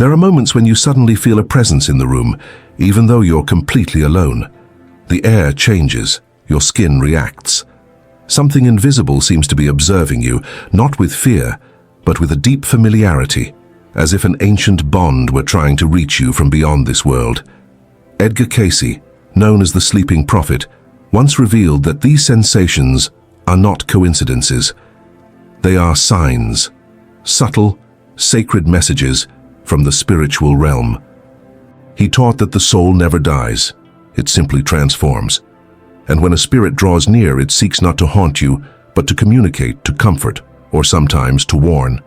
There are moments when you suddenly feel a presence in the room, even though you're completely alone. The air changes, your skin reacts. Something invisible seems to be observing you, not with fear, but with a deep familiarity, as if an ancient bond were trying to reach you from beyond this world. Edgar Cayce, known as the Sleeping Prophet, once revealed that these sensations are not coincidences. They are signs, subtle, sacred messages from the spiritual realm. He taught that the soul never dies, it simply transforms. And when a spirit draws near, it seeks not to haunt you, but to communicate, to comfort, or sometimes to warn.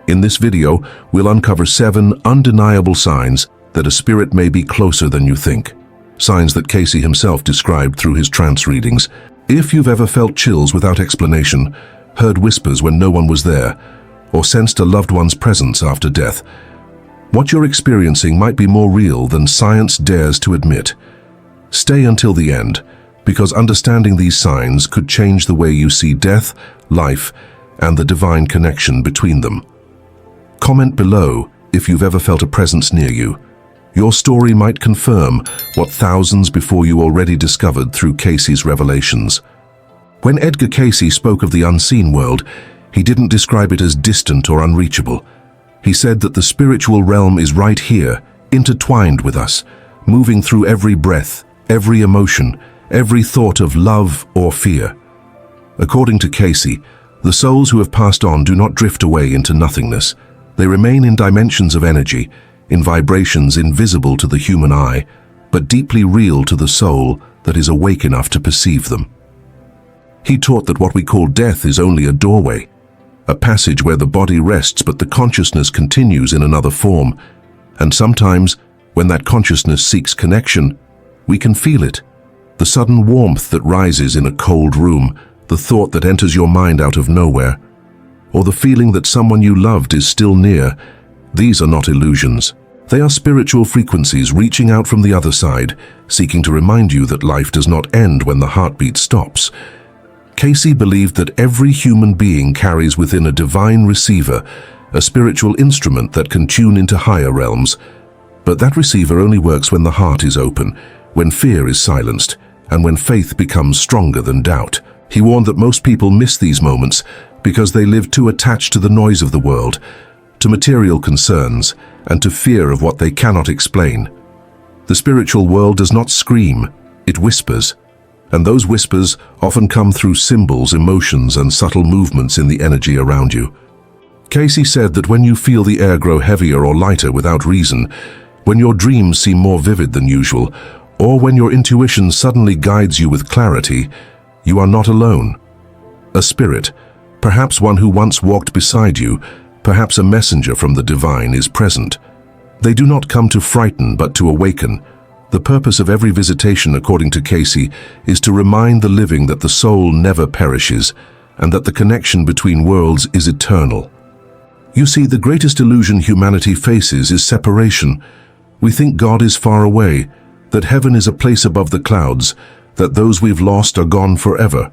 In this video, we'll uncover 7 undeniable signs that a spirit may be closer than you think. Signs that Cayce himself described through his trance readings. If you've ever felt chills without explanation, heard whispers when no one was there, or sensed a loved one's presence after death, what you're experiencing might be more real than science dares to admit. Stay until the end, because understanding these signs could change the way you see death, life, and the divine connection between them. Comment below if you've ever felt a presence near you. Your story might confirm what thousands before you already discovered through Cayce's revelations. When Edgar Cayce spoke of the unseen world, he didn't describe it as distant or unreachable. He said that the spiritual realm is right here, intertwined with us, moving through every breath, every emotion, every thought of love or fear. According to Cayce, the souls who have passed on do not drift away into nothingness. They remain in dimensions of energy, in vibrations invisible to the human eye, but deeply real to the soul that is awake enough to perceive them. He taught that what we call death is only a doorway, a passage where the body rests but the consciousness continues in another form. And sometimes, when that consciousness seeks connection, we can feel it. The sudden warmth that rises in a cold room, the thought that enters your mind out of nowhere, or the feeling that someone you loved is still near. These are not illusions. They are spiritual frequencies reaching out from the other side, seeking to remind you that life does not end when the heartbeat stops. Cayce believed that every human being carries within a divine receiver, a spiritual instrument that can tune into higher realms. But that receiver only works when the heart is open, when fear is silenced, and when faith becomes stronger than doubt. He warned that most people miss these moments because they live too attached to the noise of the world, to material concerns, and to fear of what they cannot explain. The spiritual world does not scream, it whispers, and those whispers often come through symbols, emotions, and subtle movements in the energy around you. Cayce said that when you feel the air grow heavier or lighter without reason, when your dreams seem more vivid than usual, or when your intuition suddenly guides you with clarity, you are not alone. A spirit, perhaps one who once walked beside you, perhaps a messenger from the divine, is present. They do not come to frighten but to awaken. The purpose of every visitation, according to Cayce, is to remind the living that the soul never perishes and that the connection between worlds is eternal. You see, the greatest illusion humanity faces is separation. We think God is far away, that heaven is a place above the clouds, that those we've lost are gone forever.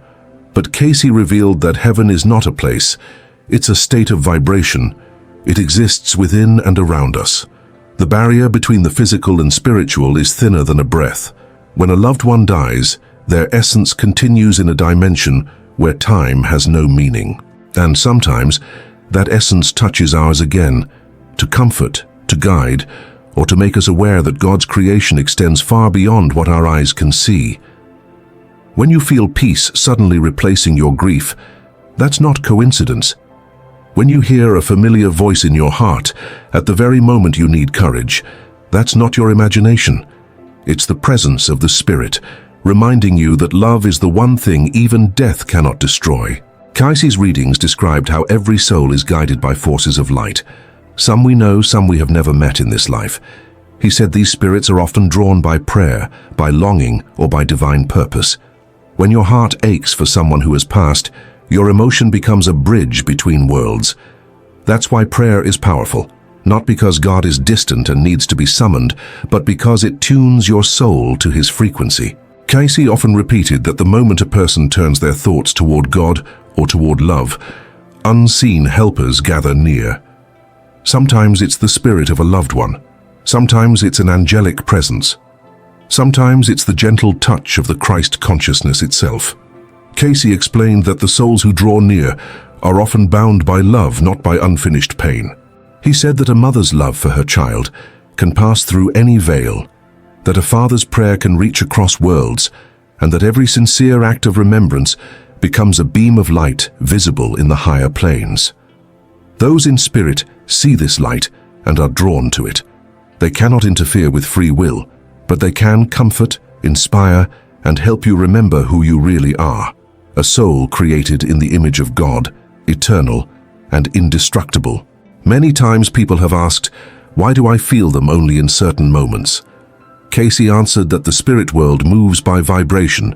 But Cayce revealed that heaven is not a place. It's a state of vibration. It exists within and around us. The barrier between the physical and spiritual is thinner than a breath. When a loved one dies, their essence continues in a dimension where time has no meaning. And sometimes, that essence touches ours again, to comfort, to guide, or to make us aware that God's creation extends far beyond what our eyes can see. When you feel peace suddenly replacing your grief, that's not coincidence. When you hear a familiar voice in your heart at the very moment you need courage, that's not your imagination. It's the presence of the Spirit, reminding you that love is the one thing even death cannot destroy. Cayce's readings described how every soul is guided by forces of light. Some we know, some we have never met in this life. He said these spirits are often drawn by prayer, by longing, or by divine purpose. When your heart aches for someone who has passed, your emotion becomes a bridge between worlds. That's why prayer is powerful, not because God is distant and needs to be summoned, but because it tunes your soul to his frequency. Cayce often repeated that the moment a person turns their thoughts toward God or toward love, unseen helpers gather near. Sometimes it's the spirit of a loved one. Sometimes it's an angelic presence. Sometimes it's the gentle touch of the Christ consciousness itself. Cayce explained that the souls who draw near are often bound by love, not by unfinished pain. He said that a mother's love for her child can pass through any veil, that a father's prayer can reach across worlds, and that every sincere act of remembrance becomes a beam of light visible in the higher planes. Those in spirit see this light and are drawn to it. They cannot interfere with free will, but they can comfort, inspire, and help you remember who you really are, a soul created in the image of God, eternal and indestructible. Many times people have asked, why do I feel them only in certain moments? Cayce answered that the spirit world moves by vibration.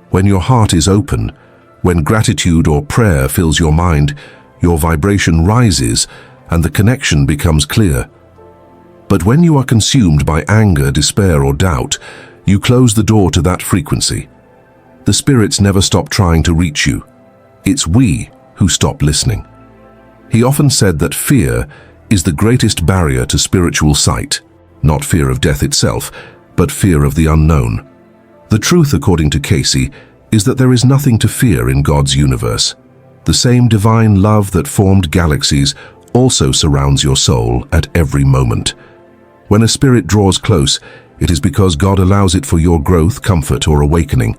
When your heart is open, when gratitude or prayer fills your mind, your vibration rises and the connection becomes clear. But when you are consumed by anger, despair, or doubt, you close the door to that frequency. The spirits never stop trying to reach you. It's we who stop listening. He often said that fear is the greatest barrier to spiritual sight, not fear of death itself, but fear of the unknown. The truth, according to Cayce, is that there is nothing to fear in God's universe. The same divine love that formed galaxies also surrounds your soul at every moment. When a spirit draws close, it is because God allows it for your growth, comfort, or awakening.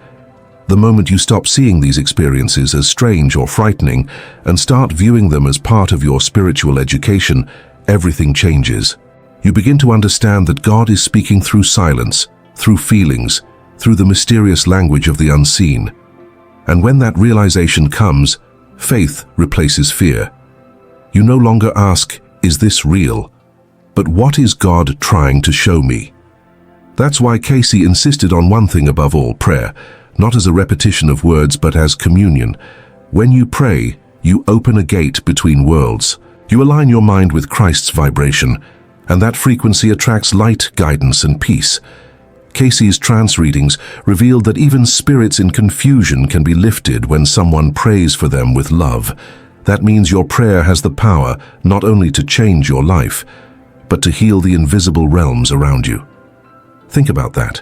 The moment you stop seeing these experiences as strange or frightening and start viewing them as part of your spiritual education, everything changes. You begin to understand that God is speaking through silence, through feelings, through the mysterious language of the unseen. And when that realization comes, faith replaces fear. You no longer ask, is this real? But what is God trying to show me? That's why Cayce insisted on one thing above all: prayer, not as a repetition of words but as communion. When you pray, you open a gate between worlds. You align your mind with Christ's vibration, and that frequency attracts light, guidance, and peace. Cayce's trance readings revealed that even spirits in confusion can be lifted when someone prays for them with love. That means your prayer has the power not only to change your life, but to heal the invisible realms around you. Think about that.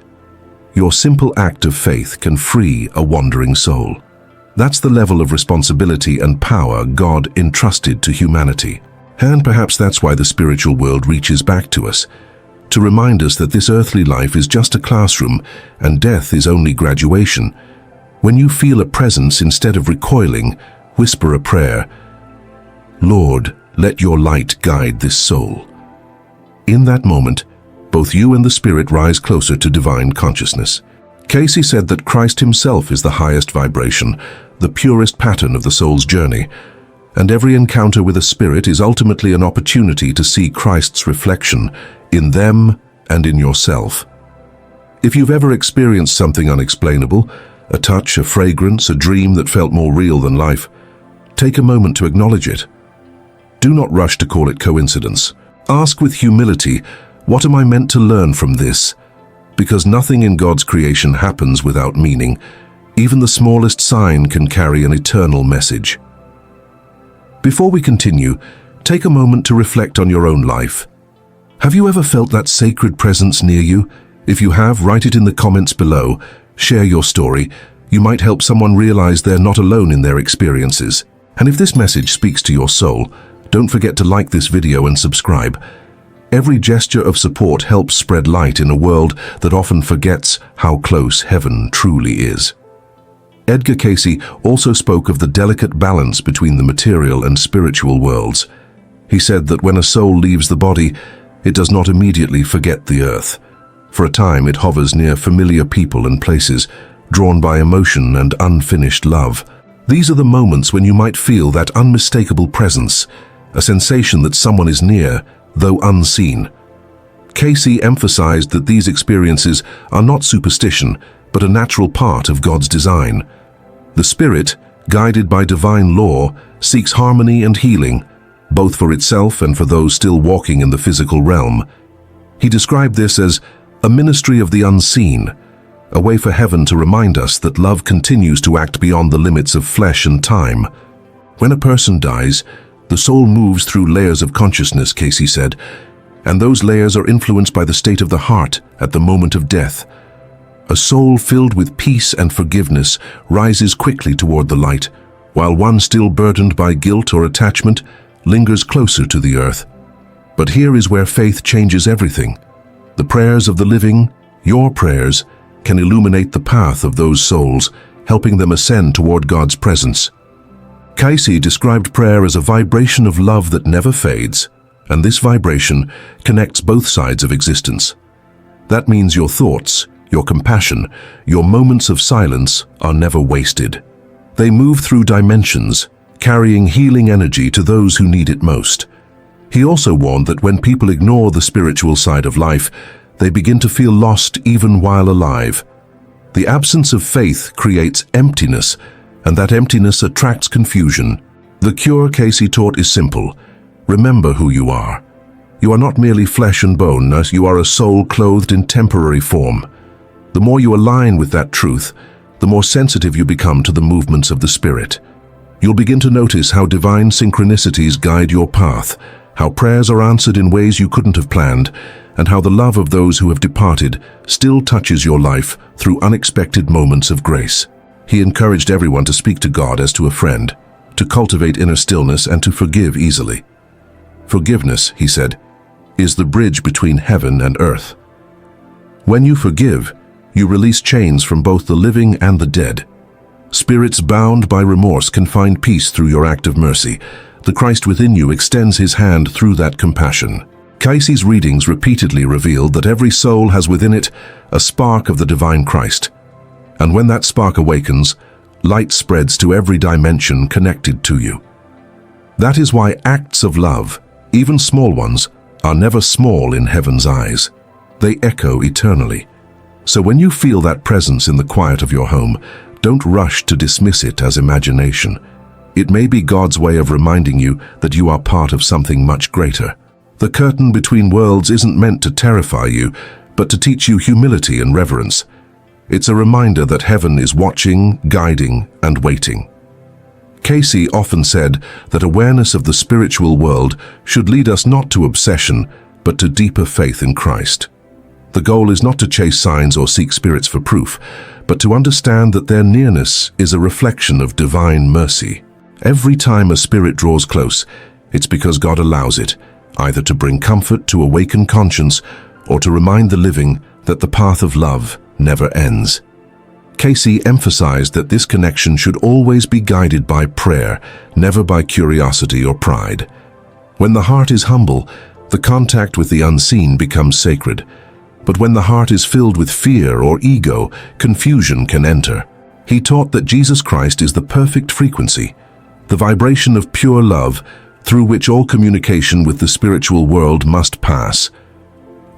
Your simple act of faith can free a wandering soul. That's the level of responsibility and power God entrusted to humanity. And perhaps that's why the spiritual world reaches back to us, to remind us that this earthly life is just a classroom and death is only graduation. When you feel a presence, instead of recoiling, whisper a prayer. Lord, let your light guide this soul. In that moment, both you and the spirit rise closer to divine consciousness. Cayce said that Christ himself is the highest vibration, the purest pattern of the soul's journey, and every encounter with a spirit is ultimately an opportunity to see Christ's reflection in them and in yourself. If you've ever experienced something unexplainable, a touch, a fragrance, a dream that felt more real than life, take a moment to acknowledge it. Do not rush to call it coincidence. Ask with humility, what am I meant to learn from this? Because nothing in God's creation happens without meaning. Even the smallest sign can carry an eternal message. Before we continue, take a moment to reflect on your own life. Have you ever felt that sacred presence near you? If you have, write it in the comments below. Share your story. You might help someone realize they're not alone in their experiences. And if this message speaks to your soul, don't forget to like this video and subscribe. Every gesture of support helps spread light in a world that often forgets how close heaven truly is. Edgar Cayce also spoke of the delicate balance between the material and spiritual worlds. He said that when a soul leaves the body, it does not immediately forget the earth. For a time, it hovers near familiar people and places, drawn by emotion and unfinished love. These are the moments when you might feel that unmistakable presence, a sensation that someone is near, though unseen. Cayce emphasized that these experiences are not superstition, but a natural part of God's design. The spirit, guided by divine law, seeks harmony and healing, both for itself and for those still walking in the physical realm. He described this as a ministry of the unseen, a way for heaven to remind us that love continues to act beyond the limits of flesh and time. When a person dies, The soul moves through layers of consciousness, Cayce said, and those layers are influenced by the state of the heart at the moment of death. A soul filled with peace and forgiveness rises quickly toward the light, while one still burdened by guilt or attachment lingers closer to the earth. But here is where faith changes everything. The prayers of the living, your prayers, can illuminate the path of those souls, helping them ascend toward God's presence. Cayce described prayer as a vibration of love that never fades, and this vibration connects both sides of existence. That means your thoughts, your compassion, your moments of silence are never wasted. They move through dimensions, carrying healing energy to those who need it most. He also warned that when people ignore the spiritual side of life, they begin to feel lost even while alive. The absence of faith creates emptiness, and that emptiness attracts confusion. The cure, Cayce taught, is simple. Remember who you are. You are not merely flesh and bone, you are a soul clothed in temporary form. The more you align with that truth, the more sensitive you become to the movements of the Spirit. You'll begin to notice how divine synchronicities guide your path, how prayers are answered in ways you couldn't have planned, and how the love of those who have departed still touches your life through unexpected moments of grace. He encouraged everyone to speak to God as to a friend, to cultivate inner stillness and to forgive easily. Forgiveness, he said, is the bridge between heaven and earth. When you forgive, you release chains from both the living and the dead. Spirits bound by remorse can find peace through your act of mercy. The Christ within you extends his hand through that compassion. Cayce's readings repeatedly revealed that every soul has within it a spark of the divine Christ. And when that spark awakens, light spreads to every dimension connected to you. That is why acts of love, even small ones, are never small in heaven's eyes. They echo eternally. So when you feel that presence in the quiet of your home, don't rush to dismiss it as imagination. It may be God's way of reminding you that you are part of something much greater. The curtain between worlds isn't meant to terrify you, but to teach you humility and reverence. It's a reminder that heaven is watching, guiding, and waiting. Cayce often said that awareness of the spiritual world should lead us not to obsession, but to deeper faith in Christ. The goal is not to chase signs or seek spirits for proof, but to understand that their nearness is a reflection of divine mercy. Every time a spirit draws close, it's because God allows it, either to bring comfort to awaken conscience or to remind the living that the path of love never ends. Cayce emphasized that this connection should always be guided by prayer, never by curiosity or pride. When the heart is humble, the contact with the unseen becomes sacred. But when the heart is filled with fear or ego, confusion can enter. He taught that Jesus Christ is the perfect frequency, the vibration of pure love through which all communication with the spiritual world must pass.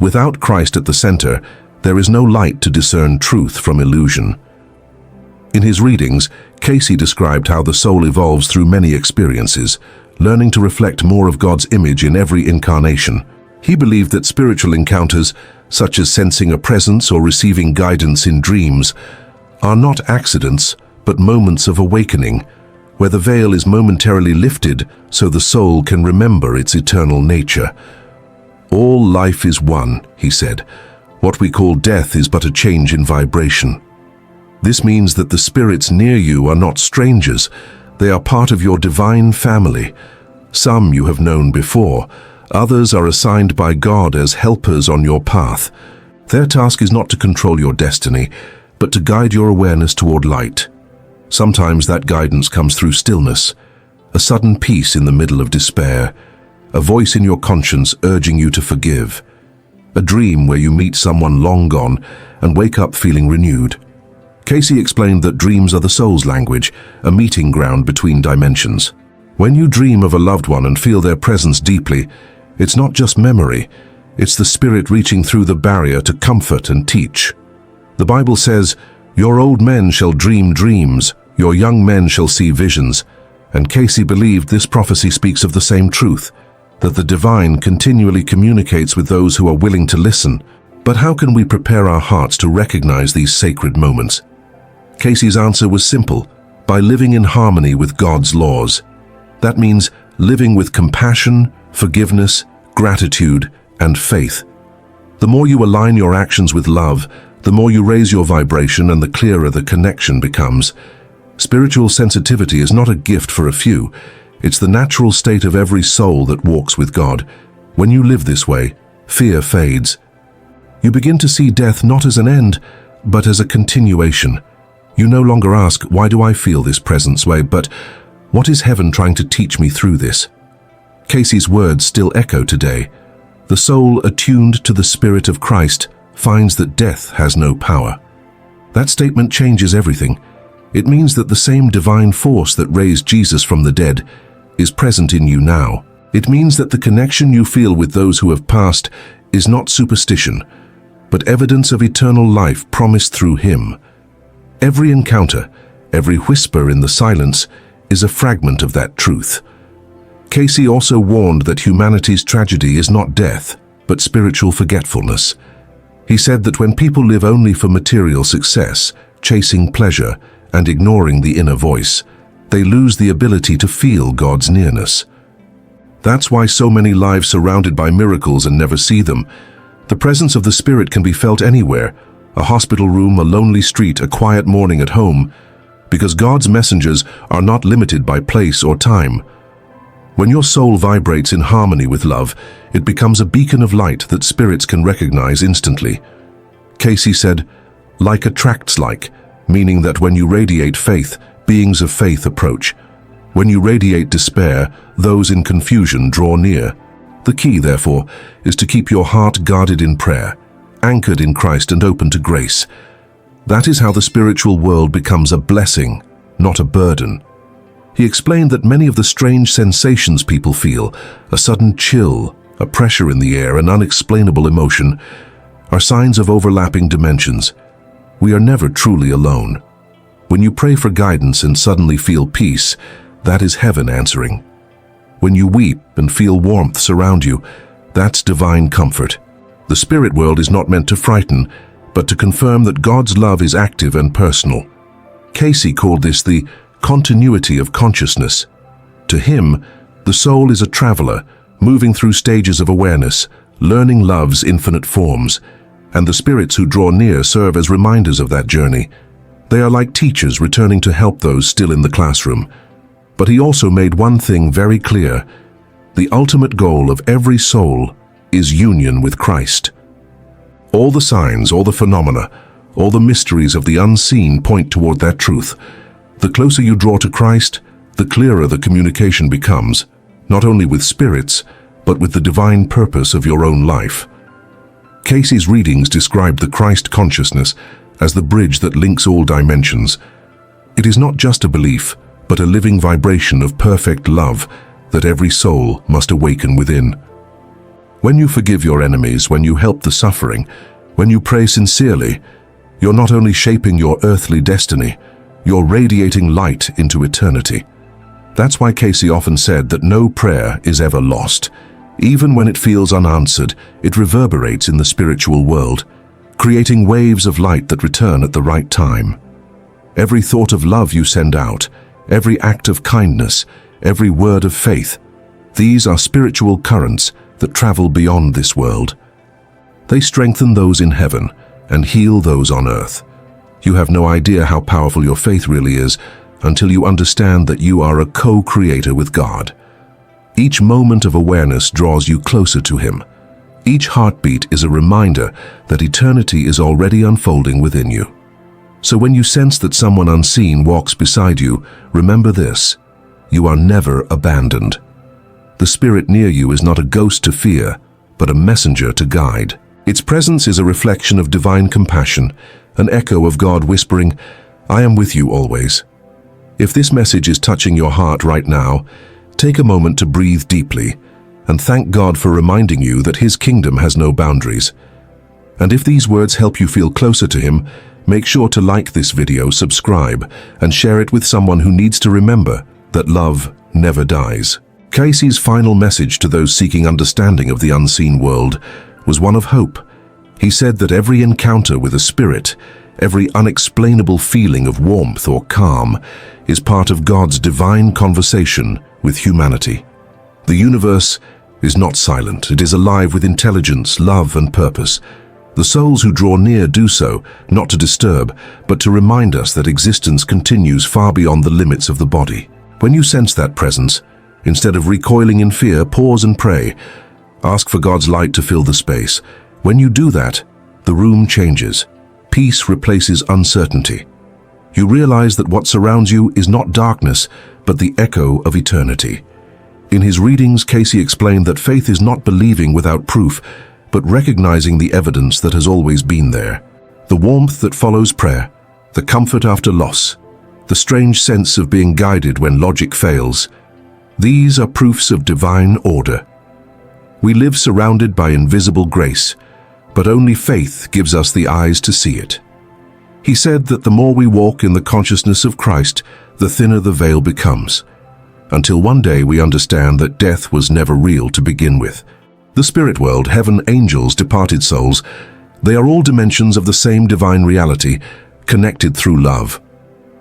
Without Christ at the center, there is no light to discern truth from illusion. In his readings, Cayce described how the soul evolves through many experiences, learning to reflect more of God's image in every incarnation. He believed that spiritual encounters, such as sensing a presence or receiving guidance in dreams, are not accidents, but moments of awakening, where the veil is momentarily lifted so the soul can remember its eternal nature. All life is one, he said. What we call death is but a change in vibration. This means that the spirits near you are not strangers. They are part of your divine family. Some you have known before. Others are assigned by God as helpers on your path. Their task is not to control your destiny, but to guide your awareness toward light. Sometimes that guidance comes through stillness, a sudden peace in the middle of despair, a voice in your conscience urging you to forgive, a dream where you meet someone long gone and wake up feeling renewed. Cayce explained that dreams are the soul's language, a meeting ground between dimensions. When you dream of a loved one and feel their presence deeply, it's not just memory, it's the spirit reaching through the barrier to comfort and teach. The Bible says, "Your old men shall dream dreams, your young men shall see visions," and Cayce believed this prophecy speaks of the same truth, that the divine continually communicates with those who are willing to listen. But how can we prepare our hearts to recognize these sacred moments? Cayce's answer was simple: by living in harmony with God's laws. That means living with compassion, forgiveness, gratitude, and faith. The more you align your actions with love, the more you raise your vibration and the clearer the connection becomes. Spiritual sensitivity is not a gift for a few. It's the natural state of every soul that walks with God. When you live this way, fear fades. You begin to see death not as an end, but as a continuation. You no longer ask, why do I feel this presence way, but what is heaven trying to teach me through this? Cayce's words still echo today. The soul attuned to the Spirit of Christ finds that death has no power. That statement changes everything. It means that the same divine force that raised Jesus from the dead is present in you now. It means that the connection you feel with those who have passed is not superstition, but evidence of eternal life promised through Him. Every encounter, every whisper in the silence is a fragment of that truth. Cayce also warned that humanity's tragedy is not death, but spiritual forgetfulness. He said that when people live only for material success, chasing pleasure, and ignoring the inner voice, they lose the ability to feel God's nearness. That's why so many lives surrounded by miracles and never see them. The presence of the Spirit can be felt anywhere, a hospital room, a lonely street, a quiet morning at home, because God's messengers are not limited by place or time. When your soul vibrates in harmony with love, it becomes a beacon of light that spirits can recognize instantly. Cayce said, like attracts like, meaning that when you radiate faith, beings of faith approach. When you radiate despair, those in confusion draw near. The key, therefore, is to keep your heart guarded in prayer, anchored in Christ and open to grace. That is how the spiritual world becomes a blessing, not a burden. He explained that many of the strange sensations people feel, a sudden chill, a pressure in the air, an unexplainable emotion, are signs of overlapping dimensions. We are never truly alone. When you pray for guidance and suddenly feel peace, that is heaven answering. When you weep and feel warmth surround you, that's divine comfort. The spirit world is not meant to frighten, but to confirm that God's love is active and personal. Cayce called this the continuity of consciousness. To him, the soul is a traveler, moving through stages of awareness, learning love's infinite forms, and the spirits who draw near serve as reminders of that journey. They are like teachers returning to help those still in the classroom. But he also made one thing very clear. The ultimate goal of every soul is union with Christ. All the signs, all the phenomena, all the mysteries of the unseen point toward that truth. The closer you draw to Christ, the clearer the communication becomes, not only with spirits, but with the divine purpose of your own life. Cayce's readings described the Christ consciousness as the bridge that links all dimensions. It is not just a belief, but a living vibration of perfect love that every soul must awaken within. When you forgive your enemies, when you help the suffering, when you pray sincerely, you're not only shaping your earthly destiny, you're radiating light into eternity. That's why Cayce often said that no prayer is ever lost. Even when it feels unanswered, it reverberates in the spiritual world, creating waves of light that return at the right time. Every thought of love you send out, every act of kindness, every word of faith, these are spiritual currents that travel beyond this world. They strengthen those in heaven and heal those on earth. You have no idea how powerful your faith really is until you understand that you are a co-creator with God. Each moment of awareness draws you closer to Him. Each heartbeat is a reminder that eternity is already unfolding within you. So when you sense that someone unseen walks beside you, remember this: you are never abandoned. The spirit near you is not a ghost to fear, but a messenger to guide. Its presence is a reflection of divine compassion, an echo of God whispering, "I am with you always." If this message is touching your heart right now, take a moment to breathe deeply and thank God for reminding you that His kingdom has no boundaries. And if these words help you feel closer to Him, make sure to like this video, subscribe, and share it with someone who needs to remember that love never dies. Cayce's final message to those seeking understanding of the unseen world was one of hope. He said that every encounter with a spirit, every unexplainable feeling of warmth or calm, is part of God's divine conversation with humanity. The universe is not silent. It is alive with intelligence, love, and purpose. The souls who draw near do so, not to disturb, but to remind us that existence continues far beyond the limits of the body. When you sense that presence, instead of recoiling in fear, pause and pray. Ask for God's light to fill the space. When you do that, the room changes. Peace replaces uncertainty. You realize that what surrounds you is not darkness, but the echo of eternity. In his readings, Cayce explained that faith is not believing without proof, but recognizing the evidence that has always been there. The warmth that follows prayer, the comfort after loss, the strange sense of being guided when logic fails. These are proofs of divine order. We live surrounded by invisible grace, but only faith gives us the eyes to see it. He said that the more we walk in the consciousness of Christ, the thinner the veil becomes, until one day we understand that death was never real to begin with. The spirit world, heaven, angels, departed souls, they are all dimensions of the same divine reality, connected through love.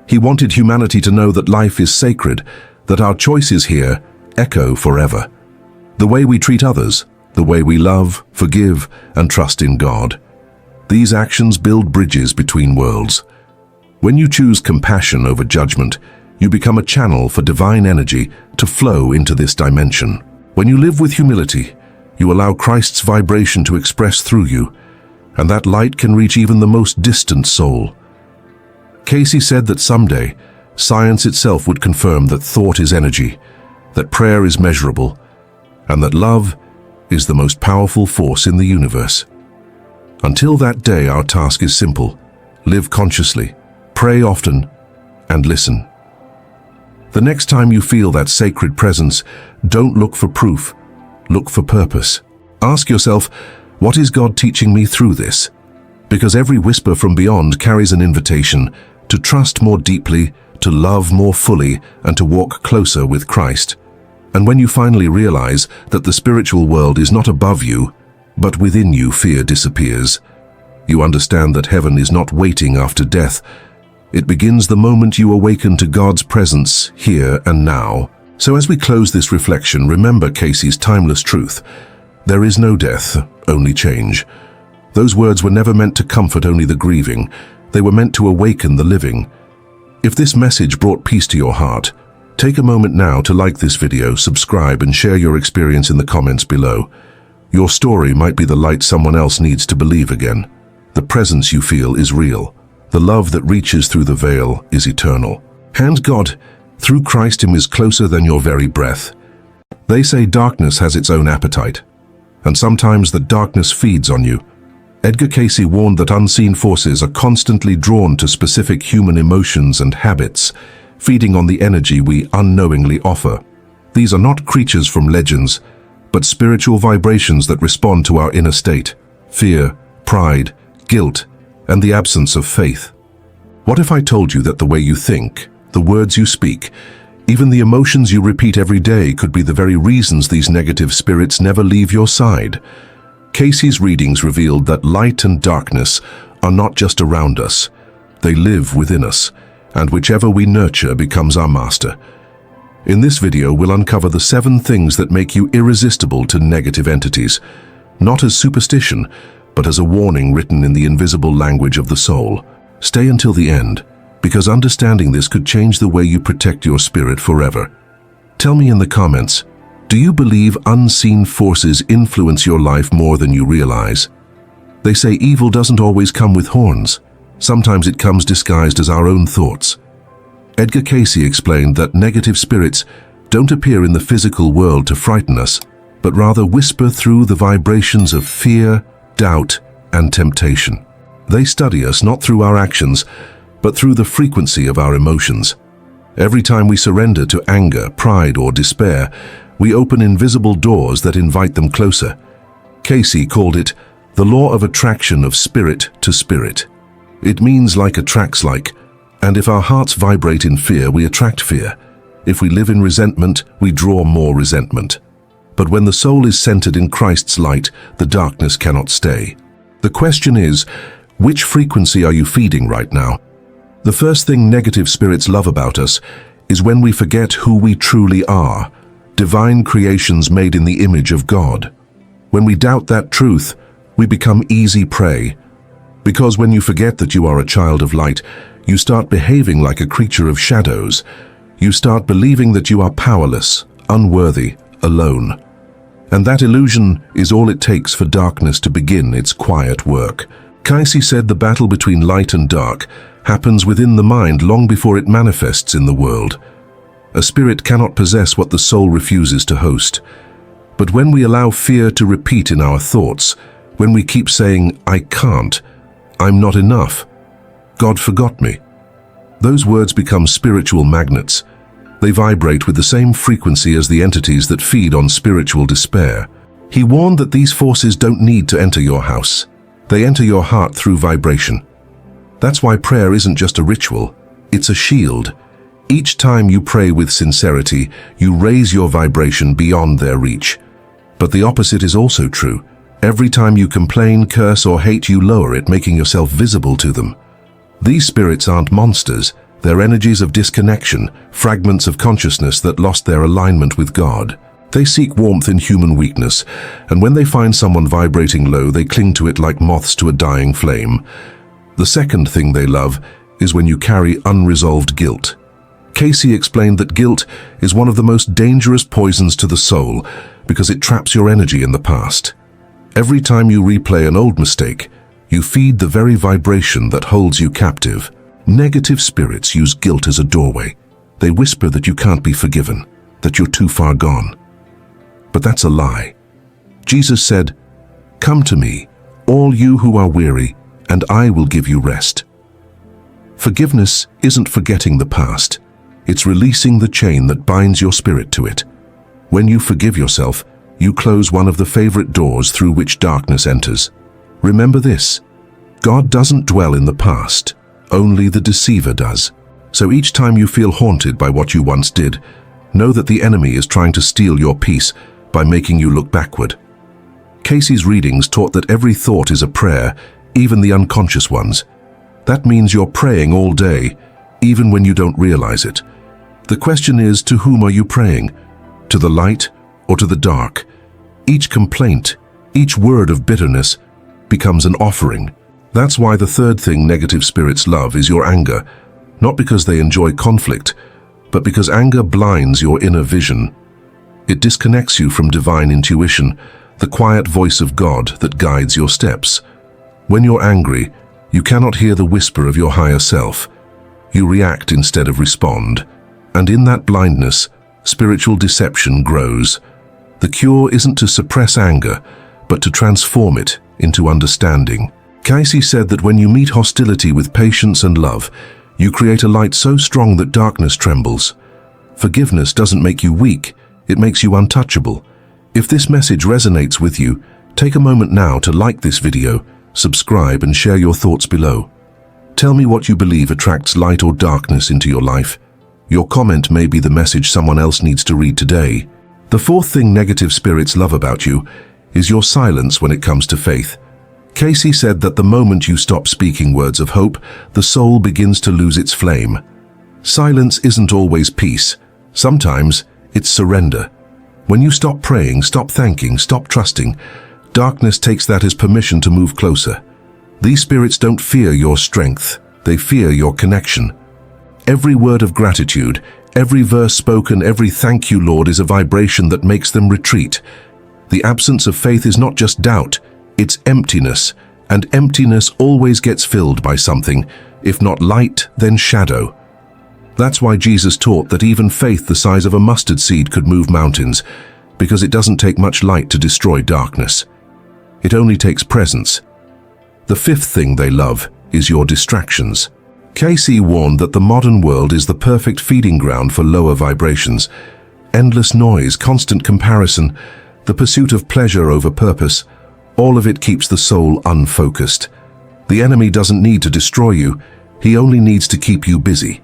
He wanted humanity to know that life is sacred, that our choices here echo forever. The way we treat others, the way we love, forgive, and trust in God. These actions build bridges between worlds. When you choose compassion over judgment, you become a channel for divine energy to flow into this dimension. When you live with humility, you allow Christ's vibration to express through you, and that light can reach even the most distant soul. Cayce said that someday, science itself would confirm that thought is energy, that prayer is measurable, and that love is the most powerful force in the universe. Until that day, our task is simple: live consciously, pray often, and listen. The next time you feel that sacred presence, don't look for proof, look for purpose. Ask yourself, what is God teaching me through this? Because every whisper from beyond carries an invitation to trust more deeply, to love more fully, and to walk closer with Christ. And when you finally realize that the spiritual world is not above you, but within you, fear disappears. You understand that heaven is not waiting after death. It begins the moment you awaken to God's presence here and now. So as we close this reflection, remember Cayce's timeless truth. There is no death, only change. Those words were never meant to comfort only the grieving. They were meant to awaken the living. If this message brought peace to your heart, take a moment now to like this video, subscribe, and share your experience in the comments below. Your story might be the light someone else needs to believe again. The presence you feel is real. The love that reaches through the veil is eternal. And God, through Christ, is closer than your very breath. They say darkness has its own appetite, and sometimes the darkness feeds on you. Edgar Cayce warned that unseen forces are constantly drawn to specific human emotions and habits, feeding on the energy we unknowingly offer. These are not creatures from legends, but spiritual vibrations that respond to our inner state: fear, pride, guilt, and the absence of faith. What if I told you that the way you think, the words you speak, even the emotions you repeat every day could be the very reasons these negative spirits never leave your side? Cayce's readings revealed that light and darkness are not just around us. They live within us, and whichever we nurture becomes our master. In this video, we'll uncover the 7 things that make you irresistible to negative entities, not as superstition, but as a warning written in the invisible language of the soul. Stay until the end, because understanding this could change the way you protect your spirit forever. Tell me in the comments, do you believe unseen forces influence your life more than you realize? They say evil doesn't always come with horns. Sometimes it comes disguised as our own thoughts. Edgar Cayce explained that negative spirits don't appear in the physical world to frighten us, but rather whisper through the vibrations of fear, doubt, and temptation. They study us not through our actions, but through the frequency of our emotions. Every time we surrender to anger, pride, or despair, we open invisible doors that invite them closer. Cayce called it the law of attraction of spirit to spirit. It means like attracts like, and if our hearts vibrate in fear, we attract fear. If we live in resentment, we draw more resentment. But when the soul is centered in Christ's light, the darkness cannot stay. The question is, which frequency are you feeding right now? The first thing negative spirits love about us is when we forget who we truly are. divine creations made in the image of God. When we doubt that truth, we become easy prey. Because when you forget that you are a child of light, you start behaving like a creature of shadows. You start believing that you are powerless, unworthy, alone. And that illusion is all it takes for darkness to begin its quiet work. Cayce said the battle between light and dark happens within the mind long before it manifests in the world. A spirit cannot possess what the soul refuses to host. But when we allow fear to repeat in our thoughts, when we keep saying, "I can't," "I'm not enough," "God forgot me," those words become spiritual magnets. They vibrate with the same frequency as the entities that feed on spiritual despair. He warned that these forces don't need to enter your house. They enter your heart through vibration. That's why prayer isn't just a ritual, it's a shield. Each time you pray with sincerity, you raise your vibration beyond their reach. But the opposite is also true. Every time you complain, curse, or hate, you lower it, making yourself visible to them. These spirits aren't monsters. They're energies of disconnection, fragments of consciousness that lost their alignment with God. They seek warmth in human weakness, and when they find someone vibrating low, they cling to it like moths to a dying flame. The second thing they love is when you carry unresolved guilt. Cayce explained that guilt is one of the most dangerous poisons to the soul because it traps your energy in the past. Every time you replay an old mistake, you feed the very vibration that holds you captive. Negative spirits use guilt as a doorway. They whisper that you can't be forgiven, that you're too far gone. But that's a lie. Jesus said, "Come to me, all you who are weary, and I will give you rest." Forgiveness isn't forgetting the past. It's releasing the chain that binds your spirit to it. When you forgive yourself, you close one of the favorite doors through which darkness enters. Remember this: God doesn't dwell in the past. Only the deceiver does. So each time you feel haunted by what you once did, know that the enemy is trying to steal your peace by making you look backward. Cayce's readings taught that every thought is a prayer, even the unconscious ones. That means you're praying all day, even when you don't realize it. The question is, to whom are you praying? To the light or to the dark? Each complaint, each word of bitterness becomes an offering. That's why the third thing negative spirits love is your anger, not because they enjoy conflict, but because anger blinds your inner vision. It disconnects you from divine intuition, the quiet voice of God that guides your steps. When you're angry, you cannot hear the whisper of your higher self. You react instead of respond. And in that blindness, spiritual deception grows. The cure isn't to suppress anger, but to transform it into understanding. Cayce said that when you meet hostility with patience and love, you create a light so strong that darkness trembles. Forgiveness doesn't make you weak, it makes you untouchable. If this message resonates with you, take a moment now to like this video, subscribe, and share your thoughts below. Tell me what you believe attracts light or darkness into your life. Your comment may be the message someone else needs to read today. The fourth thing negative spirits love about you is your silence when it comes to faith. Cayce said that the moment you stop speaking words of hope, the soul begins to lose its flame. Silence isn't always peace. Sometimes it's surrender. When you stop praying, stop thanking, stop trusting, darkness takes that as permission to move closer. These spirits don't fear your strength, they fear your connection. Every word of gratitude, every verse spoken, every "thank you, Lord," is a vibration that makes them retreat. The absence of faith is not just doubt, it's emptiness, and emptiness always gets filled by something, if not light, then shadow. That's why Jesus taught that even faith the size of a mustard seed could move mountains, because it doesn't take much light to destroy darkness. It only takes presence. The fifth thing they love is your distractions. Cayce warned that the modern world is the perfect feeding ground for lower vibrations. Endless noise, constant comparison, the pursuit of pleasure over purpose, all of it keeps the soul unfocused. The enemy doesn't need to destroy you, he only needs to keep you busy.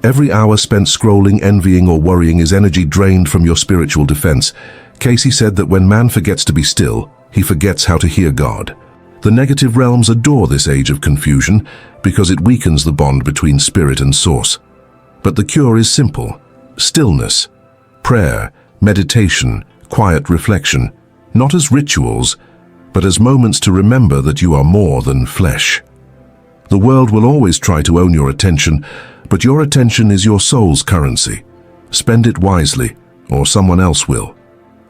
Every hour spent scrolling, envying, or worrying is energy drained from your spiritual defense. Cayce said that when man forgets to be still, he forgets how to hear God. The negative realms adore this age of confusion because it weakens the bond between spirit and source. But the cure is simple: stillness, prayer, meditation, quiet reflection, not as rituals, but as moments to remember that you are more than flesh. The world will always try to own your attention, but your attention is your soul's currency. Spend it wisely, or someone else will.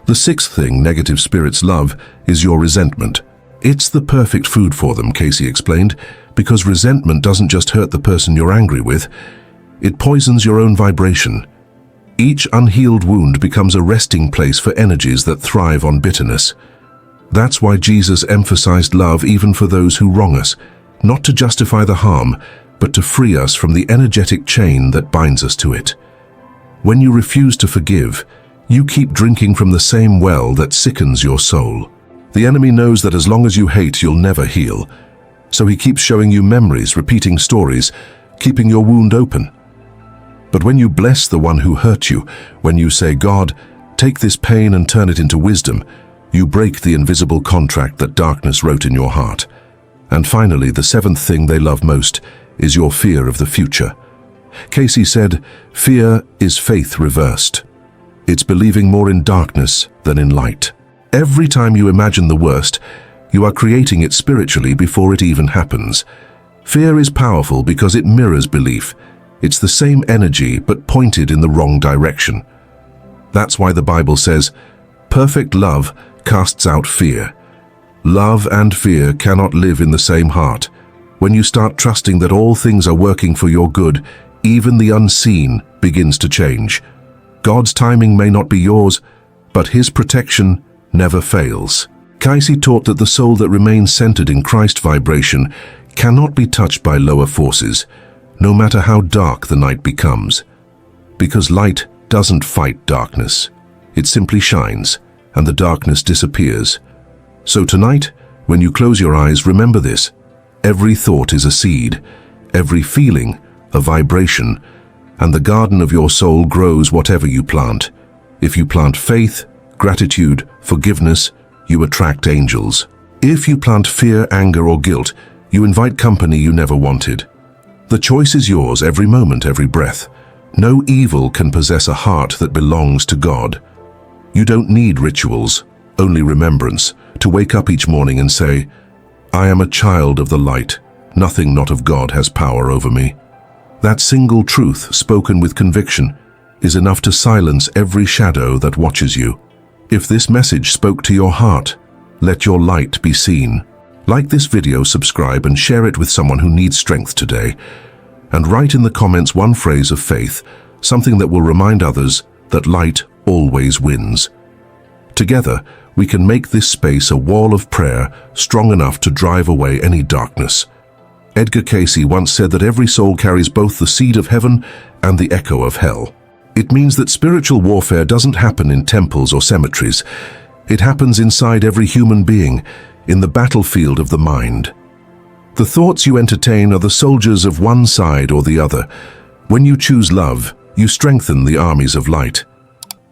The sixth thing negative spirits love is your resentment. It's the perfect food for them, Cayce explained, because resentment doesn't just hurt the person you're angry with, it poisons your own vibration. Each unhealed wound becomes a resting place for energies that thrive on bitterness. That's why Jesus emphasized love even for those who wrong us, not to justify the harm, but to free us from the energetic chain that binds us to it. When you refuse to forgive, you keep drinking from the same well that sickens your soul. The enemy knows that as long as you hate, you'll never heal. So he keeps showing you memories, repeating stories, keeping your wound open. But when you bless the one who hurt you, when you say, "God, take this pain and turn it into wisdom," you break the invisible contract that darkness wrote in your heart. And finally, the seventh thing they love most is your fear of the future. Cayce said, "Fear is faith reversed. It's believing more in darkness than in light." Every time you imagine the worst, you are creating it spiritually before it even happens. Fear is powerful because it mirrors belief. It's the same energy but pointed in the wrong direction. That's why the Bible says, "Perfect love casts out fear." Love and fear cannot live in the same heart. When you start trusting that all things are working for your good, even the unseen begins to change. God's timing may not be yours, but His protection never fails. Cayce taught that the soul that remains centered in Christ vibration cannot be touched by lower forces, no matter how dark the night becomes. Because light doesn't fight darkness. It simply shines, and the darkness disappears. So tonight, when you close your eyes, remember this. Every thought is a seed, every feeling a vibration, and the garden of your soul grows whatever you plant. If you plant faith, gratitude, forgiveness, you attract angels. If you plant fear, anger, or guilt, you invite company you never wanted. The choice is yours every moment, every breath. No evil can possess a heart that belongs to God. You don't need rituals, only remembrance, to wake up each morning and say, "I am a child of the light. Nothing not of God has power over me." That single truth, spoken with conviction, is enough to silence every shadow that watches you. If this message spoke to your heart, let your light be seen. Like this video, subscribe, and share it with someone who needs strength today. And write in the comments one phrase of faith, something that will remind others that light always wins. Together, we can make this space a wall of prayer strong enough to drive away any darkness. Edgar Cayce once said that every soul carries both the seed of heaven and the echo of hell. It means that spiritual warfare doesn't happen in temples or cemeteries. It happens inside every human being, in the battlefield of the mind. The thoughts you entertain are the soldiers of one side or the other. When you choose love, you strengthen the armies of light.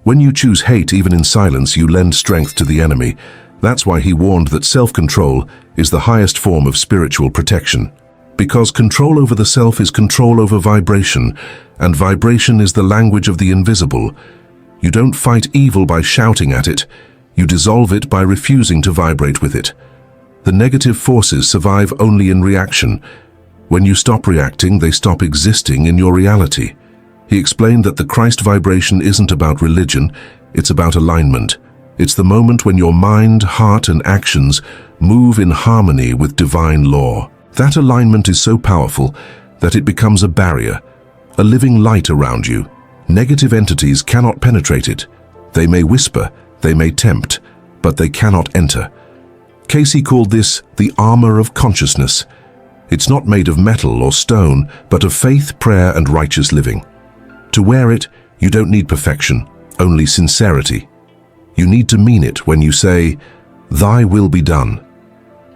When you choose hate, even in silence, you lend strength to the enemy. That's why he warned that self-control is the highest form of spiritual protection. Because control over the self is control over vibration, and vibration is the language of the invisible. You don't fight evil by shouting at it. You dissolve it by refusing to vibrate with it. The negative forces survive only in reaction. When you stop reacting, they stop existing in your reality. He explained that the Christ vibration isn't about religion, it's about alignment. It's the moment when your mind, heart, and actions move in harmony with divine law. That alignment is so powerful that it becomes a barrier, a living light around you. Negative entities cannot penetrate it. They may whisper, they may tempt, but they cannot enter. Cayce called this the armor of consciousness. It's not made of metal or stone, but of faith, prayer, and righteous living. To wear it, you don't need perfection, only sincerity. You need to mean it when you say, "Thy will be done."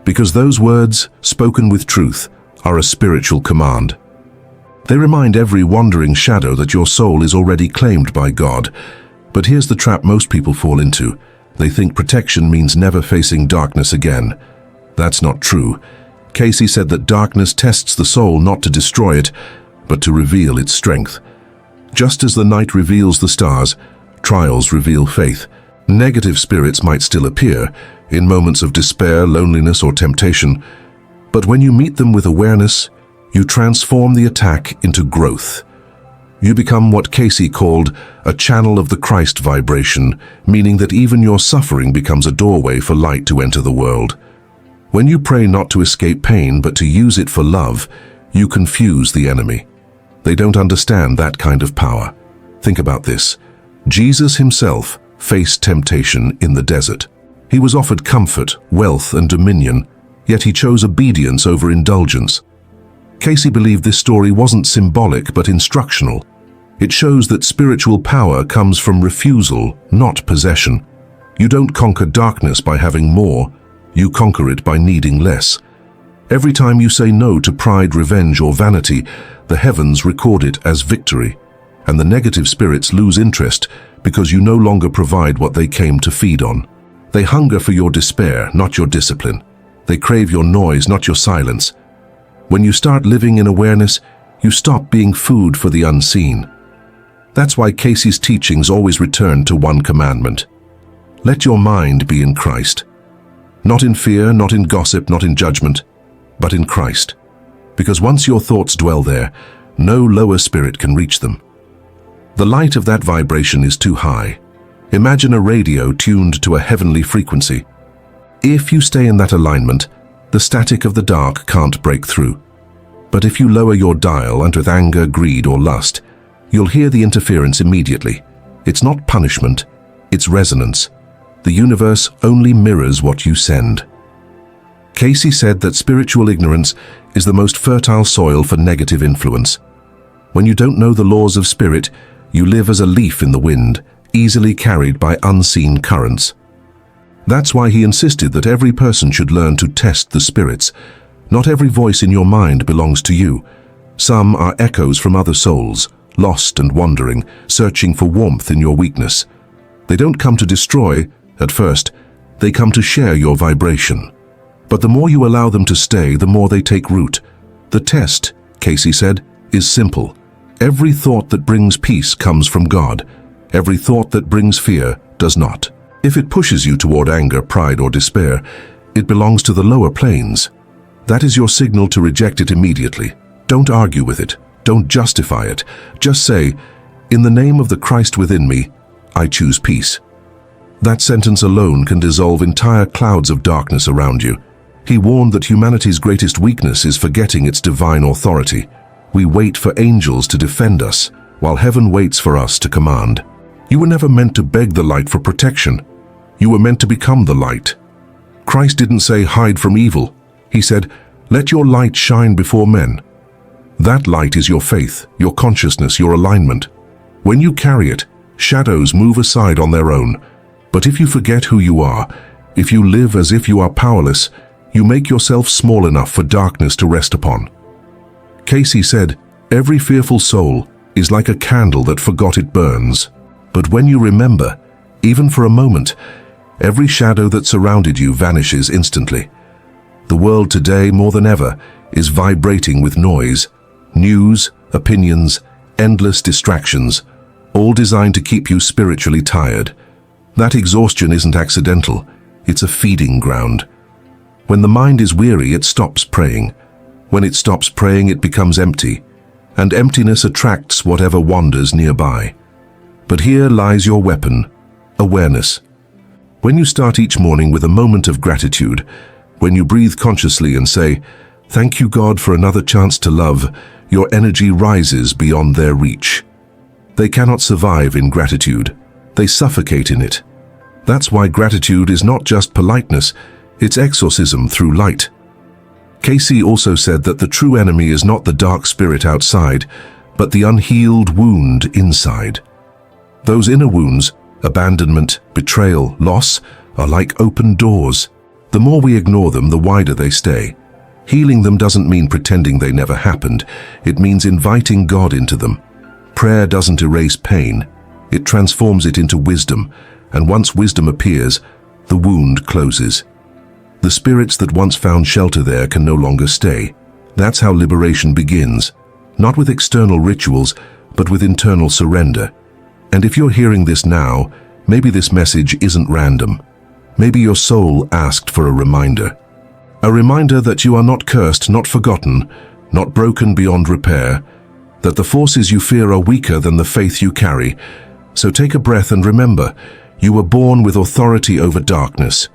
Because those words, spoken with truth, are a spiritual command. They remind every wandering shadow that your soul is already claimed by God. But here's the trap most people fall into. They think protection means never facing darkness again. That's not true. Cayce said that darkness tests the soul not to destroy it, but to reveal its strength. Just as the night reveals the stars, Trials reveal faith. Negative spirits might still appear in moments of despair, loneliness, or temptation, but when you meet them with awareness, you transform the attack into growth. You become what Cayce called a channel of the Christ vibration, meaning that even your suffering becomes a doorway for light to enter the world. When you pray not to escape pain but to use it for love, you confuse the enemy. They don't understand that kind of power. Think about this. Jesus himself faced temptation in the desert. He was offered comfort, wealth, and dominion, yet he chose obedience over indulgence. Cayce believed this story wasn't symbolic but instructional. It shows that spiritual power comes from refusal, not possession. You don't conquer darkness by having more, you conquer it by needing less. Every time you say no to pride, revenge, or vanity, the heavens record it as victory, and the negative spirits lose interest because you no longer provide what they came to feed on. They hunger for your despair, not your discipline. They crave your noise, not your silence. When you start living in awareness, you stop being food for the unseen. That's why Cayce's teachings always return to one commandment. Let your mind be in Christ. Not in fear, not in gossip, not in judgment, but in Christ. Because once your thoughts dwell there, no lower spirit can reach them. The light of that vibration is too high. Imagine a radio tuned to a heavenly frequency. If you stay in that alignment, the static of the dark can't break through. But if you lower your dial and with anger, greed, or lust, you'll hear the interference immediately. It's not punishment, it's resonance. The universe only mirrors what you send. Cayce said that spiritual ignorance is the most fertile soil for negative influence. When you don't know the laws of spirit, you live as a leaf in the wind, easily carried by unseen currents. That's why he insisted that every person should learn to test the spirits. Not every voice in your mind belongs to you. Some are echoes from other souls, lost and wandering, searching for warmth in your weakness. They don't come to destroy, at first. They come to share your vibration. But the more you allow them to stay, the more they take root. The test, Cayce said, is simple. Every thought that brings peace comes from God. Every thought that brings fear does not. If it pushes you toward anger, pride, or despair, it belongs to the lower planes. That is your signal to reject it immediately. Don't argue with it. Don't justify it. Just say, "In the name of the Christ within me, I choose peace." That sentence alone can dissolve entire clouds of darkness around you. He warned that humanity's greatest weakness is forgetting its divine authority. We wait for angels to defend us, while heaven waits for us to command. You were never meant to beg the light for protection. You were meant to become the light. Christ didn't say, "Hide from evil." He said, "Let your light shine before men." That light is your faith, your consciousness, your alignment. When you carry it, shadows move aside on their own. But if you forget who you are, if you live as if you are powerless, you make yourself small enough for darkness to rest upon. Cayce said, "Every fearful soul is like a candle that forgot it burns. But when you remember, even for a moment, every shadow that surrounded you vanishes instantly." The world today, more than ever, is vibrating with noise, news, opinions, endless distractions, all designed to keep you spiritually tired. That exhaustion isn't accidental, it's a feeding ground. When the mind is weary, it stops praying. When it stops praying, it becomes empty, and emptiness attracts whatever wanders nearby. But here lies your weapon, awareness. When you start each morning with a moment of gratitude, when you breathe consciously and say, "Thank you, God, for another chance to love," your energy rises beyond their reach. They cannot survive in gratitude. They suffocate in it. That's why gratitude is not just politeness, it's exorcism through light. Cayce also said that the true enemy is not the dark spirit outside, but the unhealed wound inside. Those inner wounds, abandonment, betrayal, loss, are like open doors. The more we ignore them, the wider they stay. Healing them doesn't mean pretending they never happened. It means inviting God into them. Prayer doesn't erase pain. It transforms it into wisdom, and once wisdom appears, the wound closes. The spirits that once found shelter there can no longer stay. That's how liberation begins, not with external rituals, but with internal surrender. And if you're hearing this now, maybe this message isn't random. Maybe your soul asked for a reminder. A reminder that you are not cursed, not forgotten, not broken beyond repair, that the forces you fear are weaker than the faith you carry. So take a breath and remember, you were born with authority over darkness.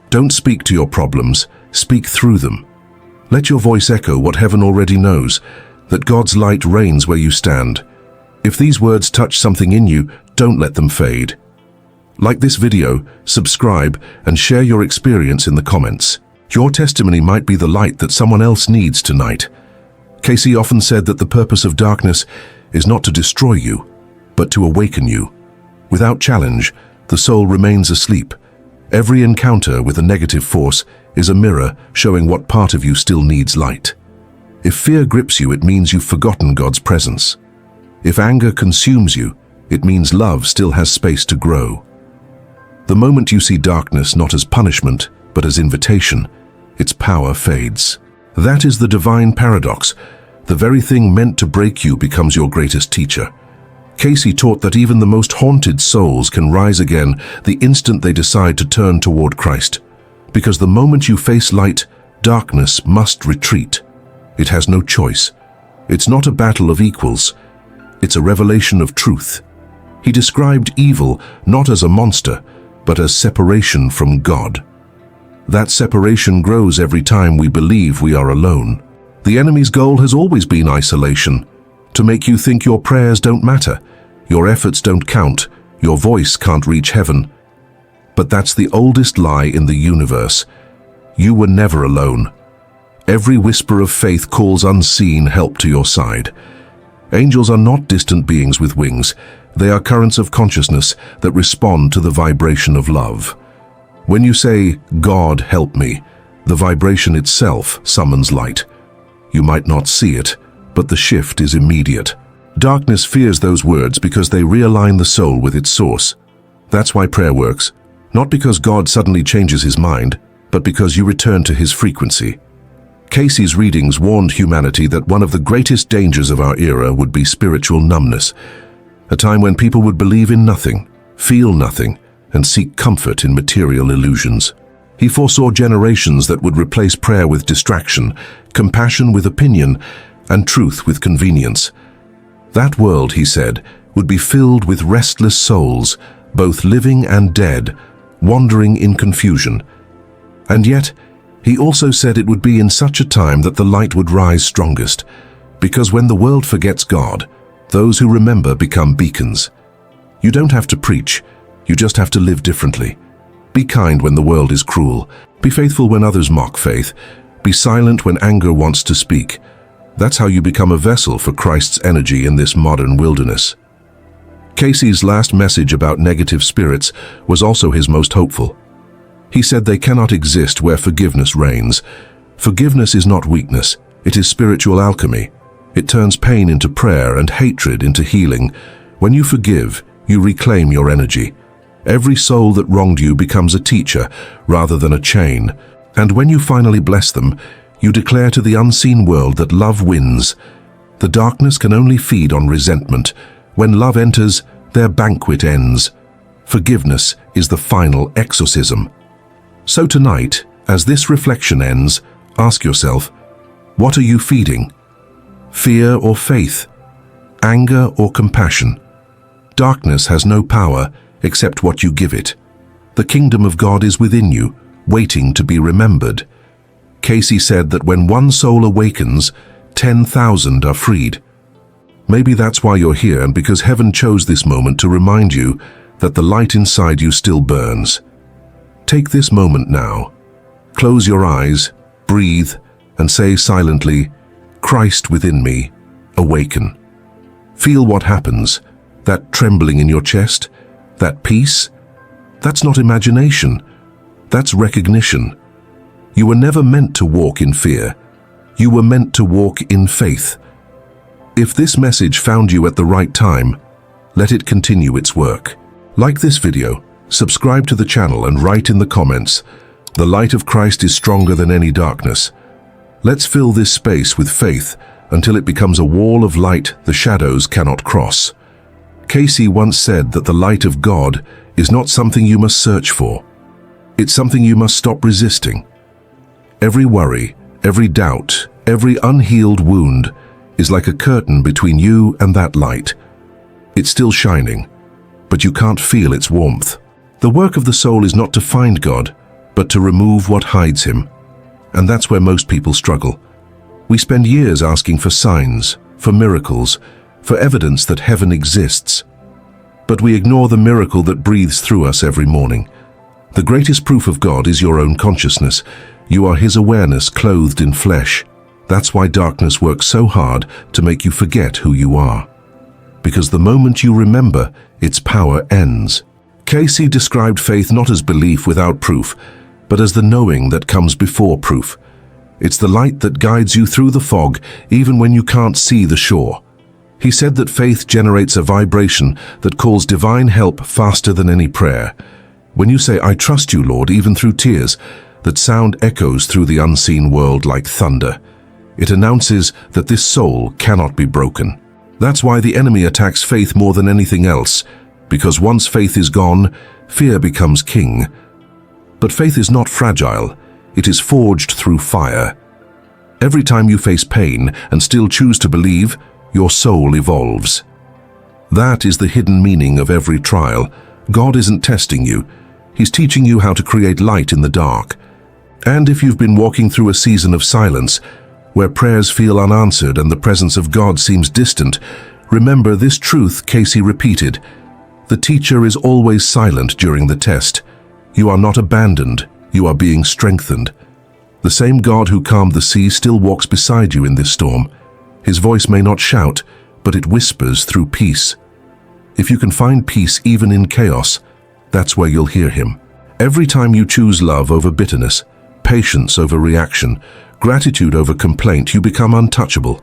Don't speak to your problems, speak through them. Let your voice echo what heaven already knows, that God's light reigns where you stand. If these words touch something in you, don't let them fade. Like this video, subscribe, and share your experience in the comments. Your testimony might be the light that someone else needs tonight. Cayce often said that the purpose of darkness is not to destroy you, but to awaken you. Without challenge, the soul remains asleep. Every encounter with a negative force is a mirror showing what part of you still needs light. If fear grips you, it means you've forgotten God's presence. If anger consumes you, it means love still has space to grow. The moment you see darkness not as punishment, but as invitation, its power fades. That is the divine paradox. The very thing meant to break you becomes your greatest teacher. Cayce taught that even the most haunted souls can rise again the instant they decide to turn toward Christ. Because the moment you face light, darkness must retreat. It has no choice. It's not a battle of equals. It's a revelation of truth. He described evil not as a monster, but as separation from God. That separation grows every time we believe we are alone. The enemy's goal has always been isolation, to make you think your prayers don't matter, your efforts don't count, your voice can't reach heaven. But that's the oldest lie in the universe. You were never alone. Every whisper of faith calls unseen help to your side. Angels are not distant beings with wings. They are currents of consciousness that respond to the vibration of love. When you say, "God, help me," the vibration itself summons light. You might not see it, but the shift is immediate. Darkness fears those words because they realign the soul with its source. That's why prayer works, not because God suddenly changes his mind, but because you return to his frequency. Cayce's readings warned humanity that one of the greatest dangers of our era would be spiritual numbness, a time when people would believe in nothing, feel nothing, and seek comfort in material illusions. He foresaw generations that would replace prayer with distraction, compassion with opinion, and truth with convenience. That world, he said, would be filled with restless souls, both living and dead, wandering in confusion. And yet, he also said it would be in such a time that the light would rise strongest, because when the world forgets God, those who remember become beacons. You don't have to preach. You just have to live differently. Be kind when the world is cruel. Be faithful when others mock faith. Be silent when anger wants to speak. That's how you become a vessel for Christ's energy in this modern wilderness. Cayce's last message about negative spirits was also his most hopeful. He said they cannot exist where forgiveness reigns. Forgiveness is not weakness. It is spiritual alchemy. It turns pain into prayer and hatred into healing. When you forgive, you reclaim your energy. Every soul that wronged you becomes a teacher rather than a chain. And when you finally bless them, you declare to the unseen world that love wins. The darkness can only feed on resentment. When love enters, their banquet ends. Forgiveness is the final exorcism. So tonight, as this reflection ends, ask yourself, what are you feeding? Fear or faith? Anger or compassion? Darkness has no power except what you give it. The kingdom of God is within you, waiting to be remembered. Cayce said that when one soul awakens, 10,000 are freed. Maybe that's why you're here, and because heaven chose this moment to remind you that the light inside you still burns. Take this moment now. Close your eyes, breathe, and say silently, "Christ within me, awaken." Feel what happens, that trembling in your chest, that peace. That's not imagination, that's recognition. You were never meant to walk in fear. You were meant to walk in faith. If this message found you at the right time, let it continue its work. Like this video, subscribe to the channel and write in the comments, "The light of Christ is stronger than any darkness." Let's fill this space with faith until it becomes a wall of light the shadows cannot cross. Cayce once said that the light of God is not something you must search for. It's something you must stop resisting. Every worry, every doubt, every unhealed wound is like a curtain between you and that light. It's still shining, but you can't feel its warmth. The work of the soul is not to find God, but to remove what hides him. And that's where most people struggle. We spend years asking for signs, for miracles, for evidence that heaven exists. But we ignore the miracle that breathes through us every morning. The greatest proof of God is your own consciousness. You are his awareness clothed in flesh. That's why darkness works so hard to make you forget who you are. Because the moment you remember, its power ends. Cayce described faith not as belief without proof, but as the knowing that comes before proof. It's the light that guides you through the fog, even when you can't see the shore. He said that faith generates a vibration that calls divine help faster than any prayer. When you say, "I trust you, Lord," even through tears, that sound echoes through the unseen world like thunder. It announces that this soul cannot be broken. That's why the enemy attacks faith more than anything else, because once faith is gone, fear becomes king. But faith is not fragile. It is forged through fire. Every time you face pain and still choose to believe, your soul evolves. That is the hidden meaning of every trial. God isn't testing you. He's teaching you how to create light in the dark. And if you've been walking through a season of silence, where prayers feel unanswered and the presence of God seems distant, remember this truth Cayce repeated. The teacher is always silent during the test. You are not abandoned, you are being strengthened. The same God who calmed the sea still walks beside you in this storm. His voice may not shout, but it whispers through peace. If you can find peace even in chaos, that's where you'll hear him. Every time you choose love over bitterness, patience over reaction, gratitude over complaint, you become untouchable.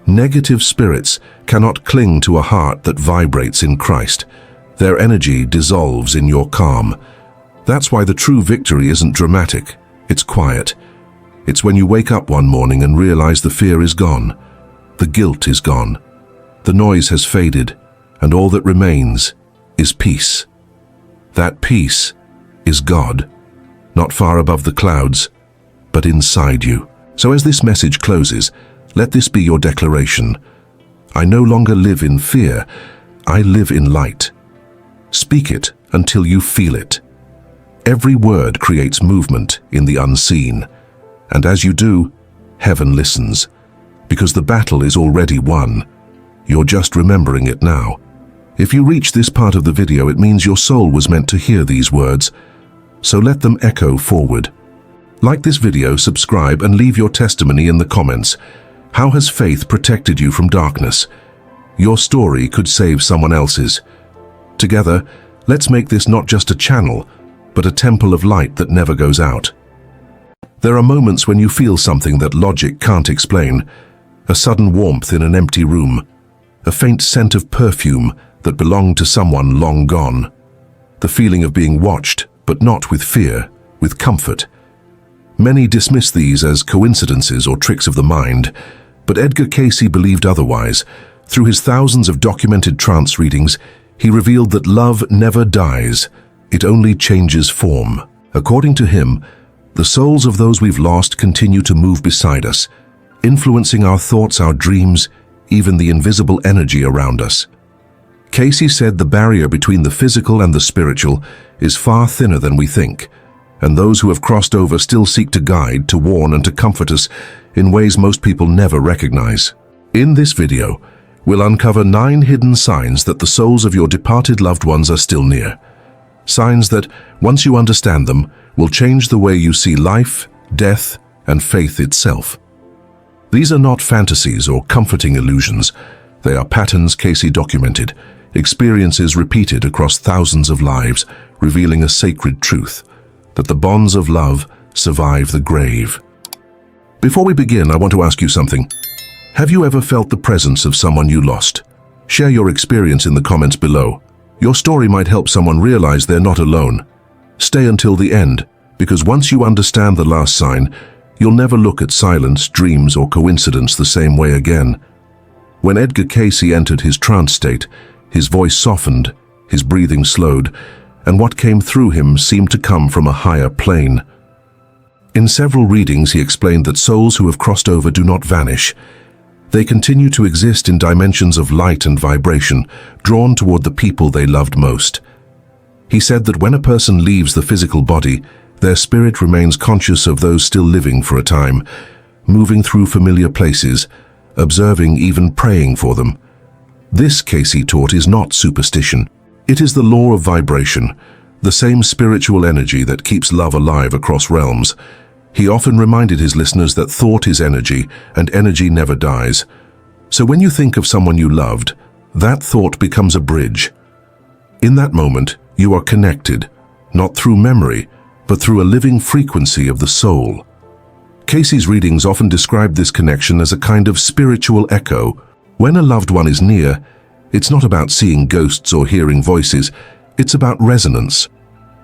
Negative spirits cannot cling to a heart that vibrates in Christ. Their energy dissolves in your calm. That's why the true victory isn't dramatic, it's quiet. It's when you wake up one morning and realize the fear is gone, the guilt is gone, the noise has faded, and all that remains is peace. That peace is God, not far above the clouds, but inside you. So as this message closes, let this be your declaration. I no longer live in fear, I live in light. Speak it until you feel it. Every word creates movement in the unseen, and as you do, heaven listens, because the battle is already won. You're just remembering it now. If you reach this part of the video, it means your soul was meant to hear these words, so let them echo forward. Like this video, subscribe, and leave your testimony in the comments. How has faith protected you from darkness? Your story could save someone else's. Together, let's make this not just a channel, but a temple of light that never goes out. There are moments when you feel something that logic can't explain. A sudden warmth in an empty room. A faint scent of perfume that belonged to someone long gone. The feeling of being watched, but not with fear, with comfort. Many dismiss these as coincidences or tricks of the mind, but Edgar Cayce believed otherwise. Through his thousands of documented trance readings, he revealed that love never dies. It only changes form. According to him, the souls of those we've lost continue to move beside us, influencing our thoughts, our dreams, even the invisible energy around us. Cayce said the barrier between the physical and the spiritual is far thinner than we think, and those who have crossed over still seek to guide, to warn, and to comfort us in ways most people never recognize. In this video, we'll uncover 9 hidden signs that the souls of your departed loved ones are still near. Signs that, once you understand them, will change the way you see life, death, and faith itself. These are not fantasies or comforting illusions. They are patterns Cayce documented, experiences repeated across thousands of lives, revealing a sacred truth, that the bonds of love survive the grave. Before we begin, I want to ask you something. Have you ever felt the presence of someone you lost? Share your experience in the comments below. Your story might help someone realize they're not alone. Stay until the end, because once you understand the last sign, you'll never look at silence, dreams, or coincidence the same way again. When Edgar Cayce entered his trance state, His voice softened, his breathing slowed, and what came through him seemed to come from a higher plane. In several readings, he explained that souls who have crossed over do not vanish. They continue to exist in dimensions of light and vibration, drawn toward the people they loved most. He said that when a person leaves the physical body, their spirit remains conscious of those still living for a time, moving through familiar places, observing, even praying for them. This, Cayce taught, is not superstition. It is the law of vibration, the same spiritual energy that keeps love alive across realms. He often reminded his listeners that thought is energy, and energy never dies. So when you think of someone you loved, that thought becomes a bridge. In that moment, you are connected, not through memory, but through a living frequency of the soul. Cayce's readings often described this connection as a kind of spiritual echo. When a loved one is near, it's not about seeing ghosts or hearing voices, it's about resonance.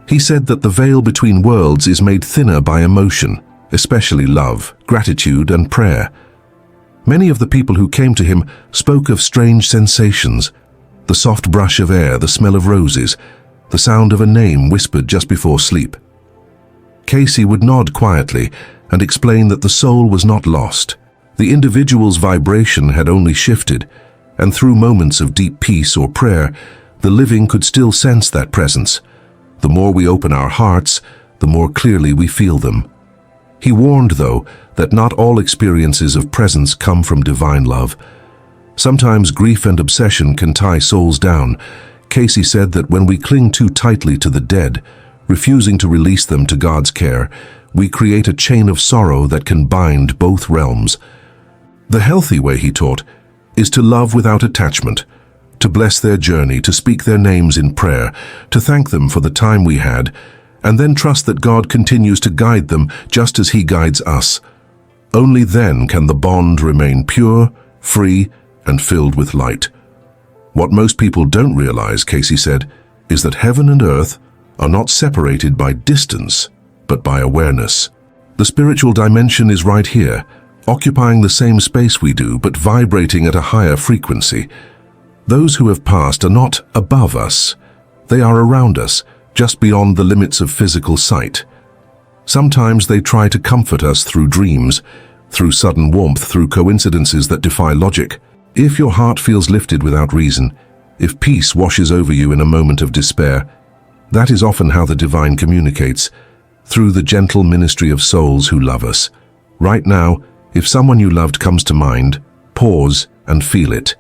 He said that the veil between worlds is made thinner by emotion, especially love, gratitude, and prayer. Many of the people who came to him spoke of strange sensations: the soft brush of air, the smell of roses, the sound of a name whispered just before sleep. Cayce would nod quietly and explain that the soul was not lost. The individual's vibration had only shifted, and through moments of deep peace or prayer, the living could still sense that presence. The more we open our hearts, the more clearly we feel them. He warned, though, that not all experiences of presence come from divine love. Sometimes grief and obsession can tie souls down. Cayce said that when we cling too tightly to the dead, refusing to release them to God's care, we create a chain of sorrow that can bind both realms. The healthy way, he taught, is to love without attachment, to bless their journey, to speak their names in prayer, to thank them for the time we had, and then trust that God continues to guide them just as He guides us. Only then can the bond remain pure, free, and filled with light. What most people don't realize, Cayce said, is that heaven and earth are not separated by distance, but by awareness. The spiritual dimension is right here, occupying the same space we do, but vibrating at a higher frequency. Those who have passed are not above us. They are around us, just beyond the limits of physical sight. Sometimes they try to comfort us through dreams, through sudden warmth, through coincidences that defy logic. If your heart feels lifted without reason, if peace washes over you in a moment of despair, that is often how the divine communicates, through the gentle ministry of souls who love us. Right now, if someone you loved comes to mind, pause and feel it.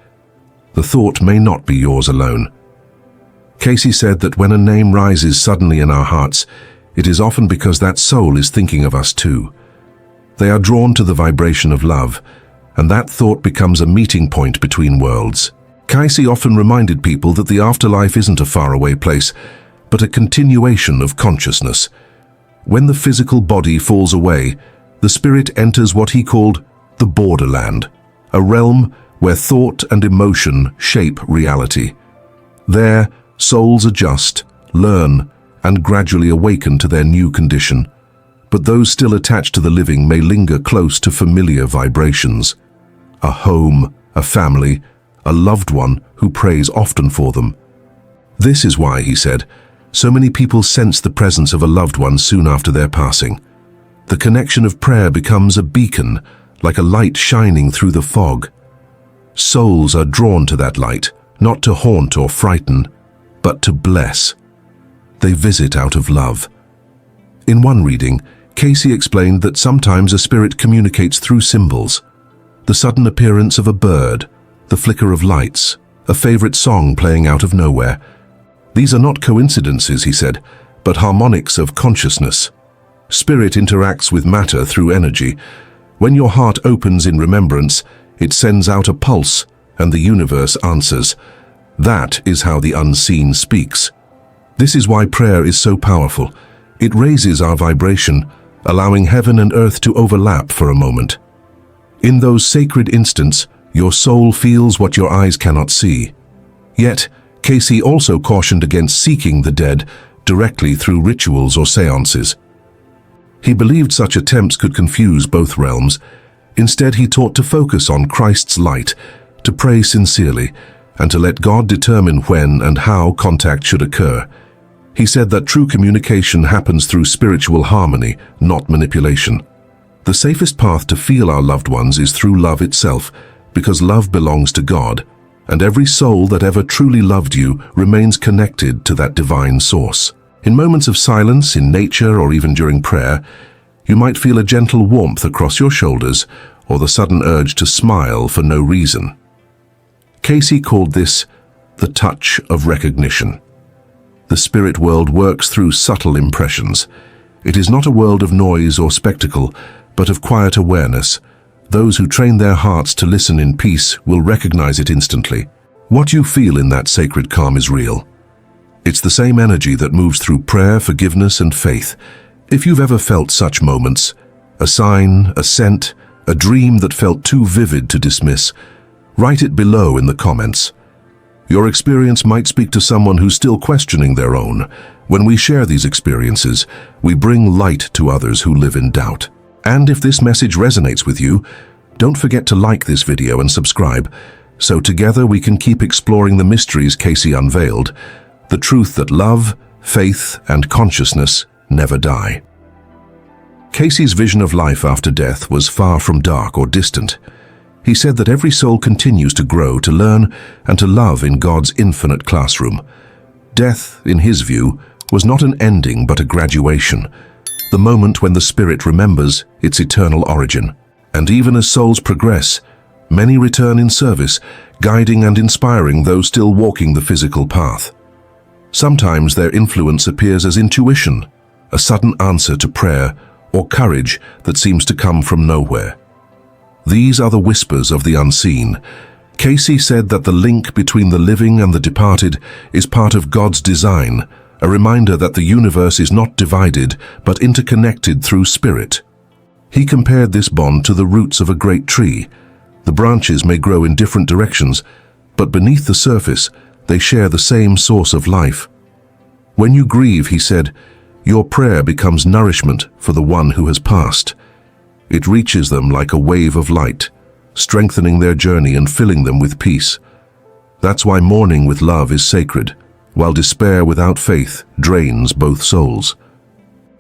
The thought may not be yours alone. Cayce said that when a name rises suddenly in our hearts, it is often because that soul is thinking of us too. They are drawn to the vibration of love, and that thought becomes a meeting point between worlds. Cayce often reminded people that the afterlife isn't a faraway place, but a continuation of consciousness. When the physical body falls away, the spirit enters what he called the borderland, a realm where thought and emotion shape reality. There, souls adjust, learn, and gradually awaken to their new condition. But those still attached to the living may linger close to familiar vibrations. A home, a family, a loved one who prays often for them. This is why, he said, so many people sense the presence of a loved one soon after their passing. The connection of prayer becomes a beacon, like a light shining through the fog. Souls are drawn to that light, not to haunt or frighten, but to bless. They visit out of love. In one reading, Cayce explained that sometimes a spirit communicates through symbols. The sudden appearance of a bird, the flicker of lights, a favorite song playing out of nowhere. These are not coincidences, he said, but harmonics of consciousness. Spirit interacts with matter through energy. When your heart opens in remembrance, it sends out a pulse, and the universe answers. That is how the unseen speaks. This is why prayer is so powerful. It raises our vibration, allowing heaven and earth to overlap for a moment. In those sacred instants, your soul feels what your eyes cannot see. Yet, Cayce also cautioned against seeking the dead directly through rituals or seances. He believed such attempts could confuse both realms. Instead, he taught to focus on Christ's light, to pray sincerely, and to let God determine when and how contact should occur. He said that true communication happens through spiritual harmony, not manipulation. The safest path to feel our loved ones is through love itself, because love belongs to God, and every soul that ever truly loved you remains connected to that divine source. In moments of silence, in nature, or even during prayer, you might feel a gentle warmth across your shoulders or the sudden urge to smile for no reason. Cayce called this the touch of recognition. The spirit world works through subtle impressions. It is not a world of noise or spectacle, but of quiet awareness. Those who train their hearts to listen in peace will recognize it instantly. What you feel in that sacred calm is real. It's the same energy that moves through prayer, forgiveness, and faith. If you've ever felt such moments, a sign, a scent, a dream that felt too vivid to dismiss, write it below in the comments. Your experience might speak to someone who's still questioning their own. When we share these experiences, we bring light to others who live in doubt. And if this message resonates with you, don't forget to like this video and subscribe, so together we can keep exploring the mysteries Cayce unveiled, the truth that love, faith, and consciousness never die. Cayce's vision of life after death was far from dark or distant. He said that every soul continues to grow, to learn, and to love in God's infinite classroom. Death, in his view, was not an ending but a graduation, the moment when the spirit remembers its eternal origin. And even as souls progress, many return in service, guiding and inspiring those still walking the physical path. Sometimes their influence appears as intuition, a sudden answer to prayer, or courage that seems to come from nowhere. These are the whispers of the unseen. Cayce said that the link between the living and the departed is part of God's design, a reminder that the universe is not divided but interconnected through spirit. He compared this bond to the roots of a great tree. The branches may grow in different directions, but beneath the surface, they share the same source of life. When you grieve, he said, your prayer becomes nourishment for the one who has passed. It reaches them like a wave of light, strengthening their journey and filling them with peace. That's why mourning with love is sacred, while despair without faith drains both souls.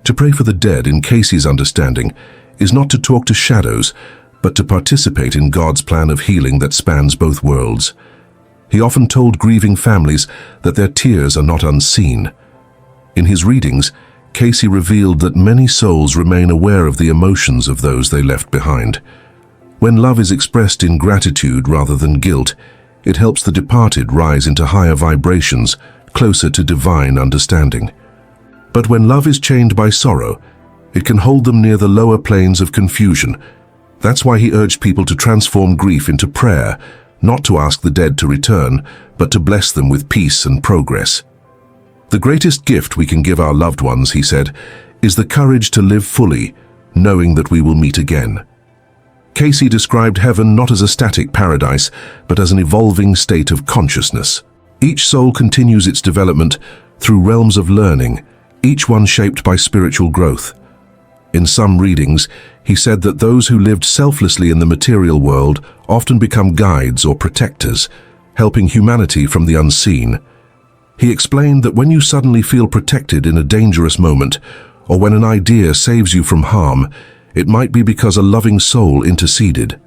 To pray for the dead, in Cayce's understanding, is not to talk to shadows, but to participate in God's plan of healing that spans both worlds. He often told grieving families that their tears are not unseen. In his readings, Cayce revealed that many souls remain aware of the emotions of those they left behind. When love is expressed in gratitude rather than guilt, it helps the departed rise into higher vibrations, closer to divine understanding. But when love is chained by sorrow, it can hold them near the lower planes of confusion. That's why he urged people to transform grief into prayer, not to ask the dead to return, but to bless them with peace and progress. The greatest gift we can give our loved ones, he said, is the courage to live fully, knowing that we will meet again. Cayce described heaven not as a static paradise, but as an evolving state of consciousness. Each soul continues its development through realms of learning, each one shaped by spiritual growth. In some readings, he said that those who lived selflessly in the material world often become guides or protectors, helping humanity from the unseen. He explained that when you suddenly feel protected in a dangerous moment, or when an idea saves you from harm, it might be because a loving soul interceded.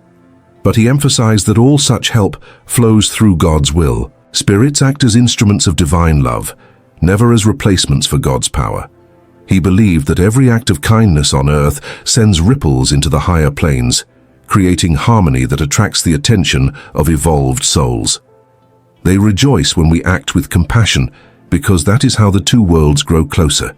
But he emphasized that all such help flows through God's will. Spirits act as instruments of divine love, never as replacements for God's power. He believed that every act of kindness on earth sends ripples into the higher planes, creating harmony that attracts the attention of evolved souls. They rejoice when we act with compassion, because that is how the two worlds grow closer.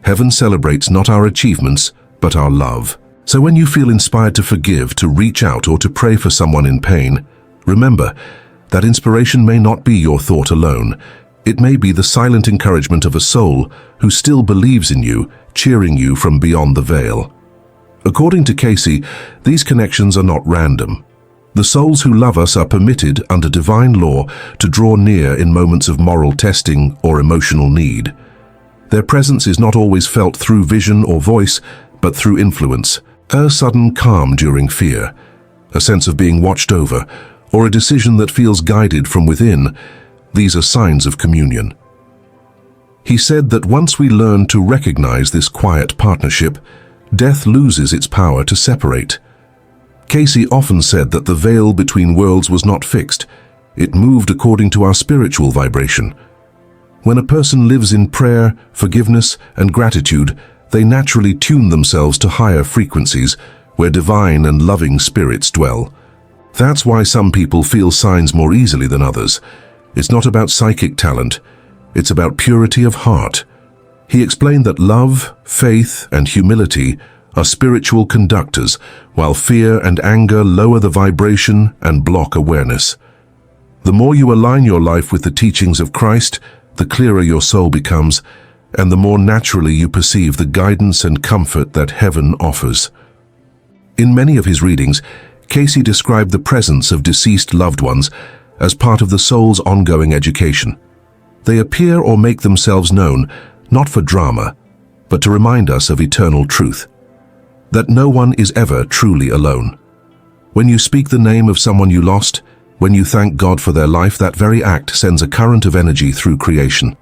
Heaven celebrates not our achievements, but our love. So when you feel inspired to forgive, to reach out, or to pray for someone in pain, remember that inspiration may not be your thought alone. It may be the silent encouragement of a soul who still believes in you, cheering you from beyond the veil. According to Cayce, these connections are not random. The souls who love us are permitted, under divine law, to draw near in moments of moral testing or emotional need. Their presence is not always felt through vision or voice, but through influence. A sudden calm during fear, a sense of being watched over, or a decision that feels guided from within, these are signs of communion. He said that once we learn to recognize this quiet partnership, death loses its power to separate. Cayce often said that the veil between worlds was not fixed. It moved according to our spiritual vibration. When a person lives in prayer, forgiveness, and gratitude, they naturally tune themselves to higher frequencies where divine and loving spirits dwell. That's why some people feel signs more easily than others. It's not about psychic talent, it's about purity of heart. He explained that love, faith, and humility are spiritual conductors, while fear and anger lower the vibration and block awareness. The more you align your life with the teachings of Christ, the clearer your soul becomes, and the more naturally you perceive the guidance and comfort that heaven offers. In many of his readings, Cayce described the presence of deceased loved ones as part of the soul's ongoing education. They appear or make themselves known, not for drama, but to remind us of eternal truth, that no one is ever truly alone. When you speak the name of someone you lost, when you thank God for their life, that very act sends a current of energy through creation.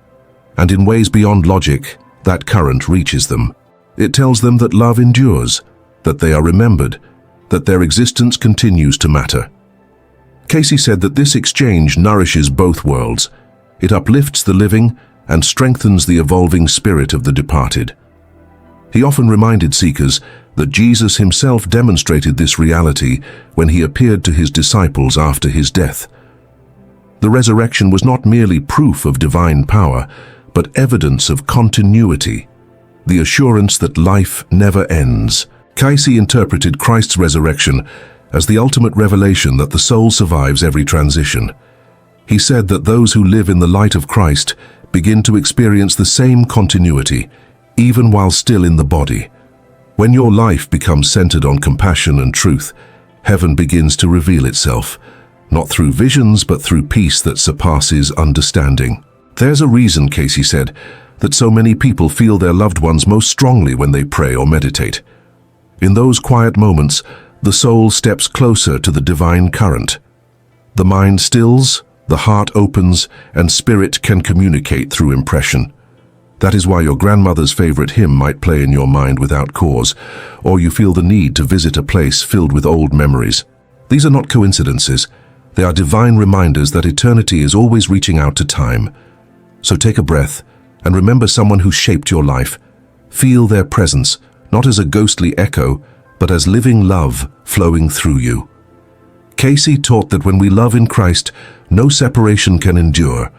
And in ways beyond logic, that current reaches them. It tells them that love endures, that they are remembered, that their existence continues to matter. Cayce said that this exchange nourishes both worlds. It uplifts the living and strengthens the evolving spirit of the departed. He often reminded seekers that Jesus himself demonstrated this reality when he appeared to his disciples after his death. The resurrection was not merely proof of divine power, but evidence of continuity, the assurance that life never ends. Cayce interpreted Christ's resurrection as the ultimate revelation that the soul survives every transition. He said that those who live in the light of Christ begin to experience the same continuity, even while still in the body. When your life becomes centered on compassion and truth, heaven begins to reveal itself, not through visions but through peace that surpasses understanding. There's a reason, Cayce said, that so many people feel their loved ones most strongly when they pray or meditate. In those quiet moments, the soul steps closer to the divine current. The mind stills, the heart opens, and spirit can communicate through impression. That is why your grandmother's favorite hymn might play in your mind without cause, or you feel the need to visit a place filled with old memories. These are not coincidences. They are divine reminders that eternity is always reaching out to time. So take a breath and remember someone who shaped your life. Feel their presence, not as a ghostly echo, but as living love flowing through you. Cayce taught that when we love in Christ, no separation can endure.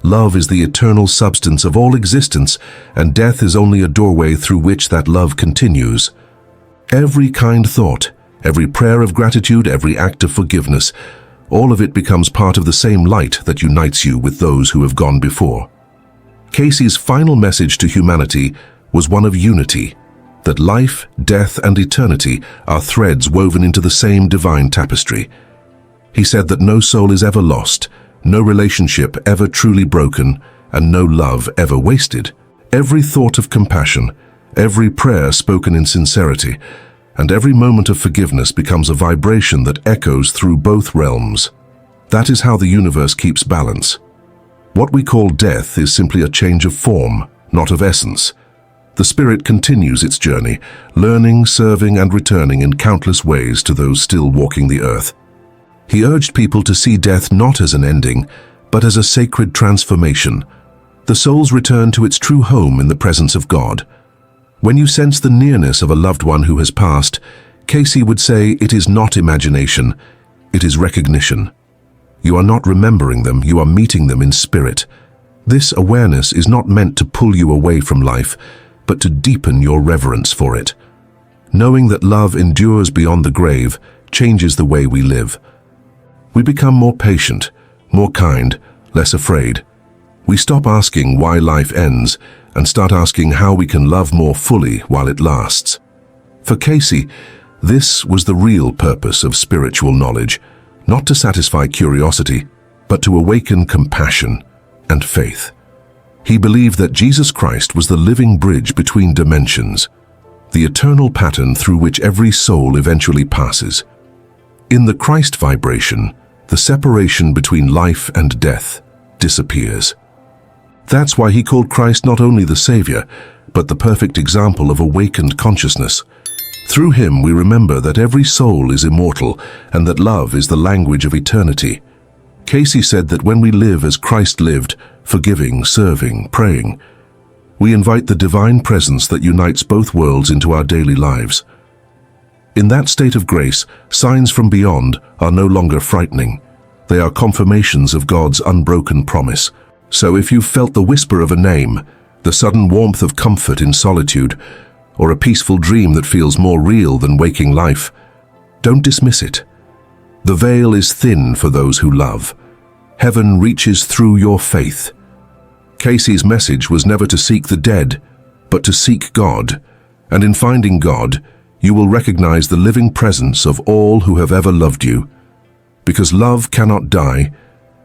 Love is the eternal substance of all existence, and death is only a doorway through which that love continues. Every kind thought, every prayer of gratitude, every act of forgiveness, all of it becomes part of the same light that unites you with those who have gone before. Cayce's final message to humanity was one of unity, that life, death, and eternity are threads woven into the same divine tapestry. He said that no soul is ever lost, no relationship ever truly broken, and no love ever wasted. Every thought of compassion, every prayer spoken in sincerity, and every moment of forgiveness becomes a vibration that echoes through both realms. That is how the universe keeps balance. What we call death is simply a change of form, not of essence. The spirit continues its journey, learning, serving, and returning in countless ways to those still walking the earth. He urged people to see death not as an ending, but as a sacred transformation. The soul's return to its true home in the presence of God. When you sense the nearness of a loved one who has passed, Cayce would say it is not imagination, it is recognition. You are not remembering them, you are meeting them in spirit. This awareness is not meant to pull you away from life, but to deepen your reverence for it. Knowing that love endures beyond the grave changes the way we live. We become more patient, more kind, less afraid. We stop asking why life ends and start asking how we can love more fully while it lasts. For Cayce, this was the real purpose of spiritual knowledge, not to satisfy curiosity, but to awaken compassion and faith. He believed that Jesus Christ was the living bridge between dimensions, the eternal pattern through which every soul eventually passes. In the Christ vibration, the separation between life and death disappears. That's why he called Christ not only the Savior, but the perfect example of awakened consciousness. Through him we remember that every soul is immortal and that love is the language of eternity. Cayce said that when we live as Christ lived, forgiving, serving, praying, we invite the divine presence that unites both worlds into our daily lives. In that state of grace, signs from beyond are no longer frightening. They are confirmations of God's unbroken promise. So if you've felt the whisper of a name, the sudden warmth of comfort in solitude, or a peaceful dream that feels more real than waking life, don't dismiss it. The veil is thin for those who love. Heaven reaches through your faith. Cayce's message was never to seek the dead, but to seek God. And in finding God, you will recognize the living presence of all who have ever loved you. Because love cannot die,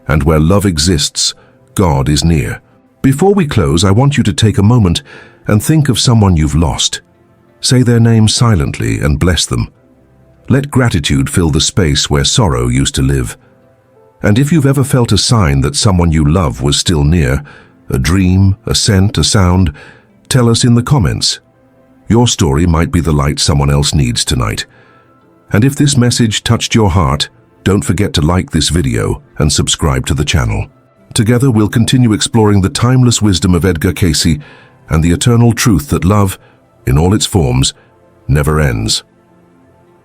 and where love exists, God is near. Before we close, I want you to take a moment and think of someone you've lost. Say their name silently and bless them. Let gratitude fill the space where sorrow used to live. And if you've ever felt a sign that someone you love was still near, a dream, a scent, a sound, tell us in the comments. Your story might be the light someone else needs tonight. And if this message touched your heart, don't forget to like this video and subscribe to the channel. Together we'll continue exploring the timeless wisdom of Edgar Cayce and the eternal truth that love, in all its forms, never ends.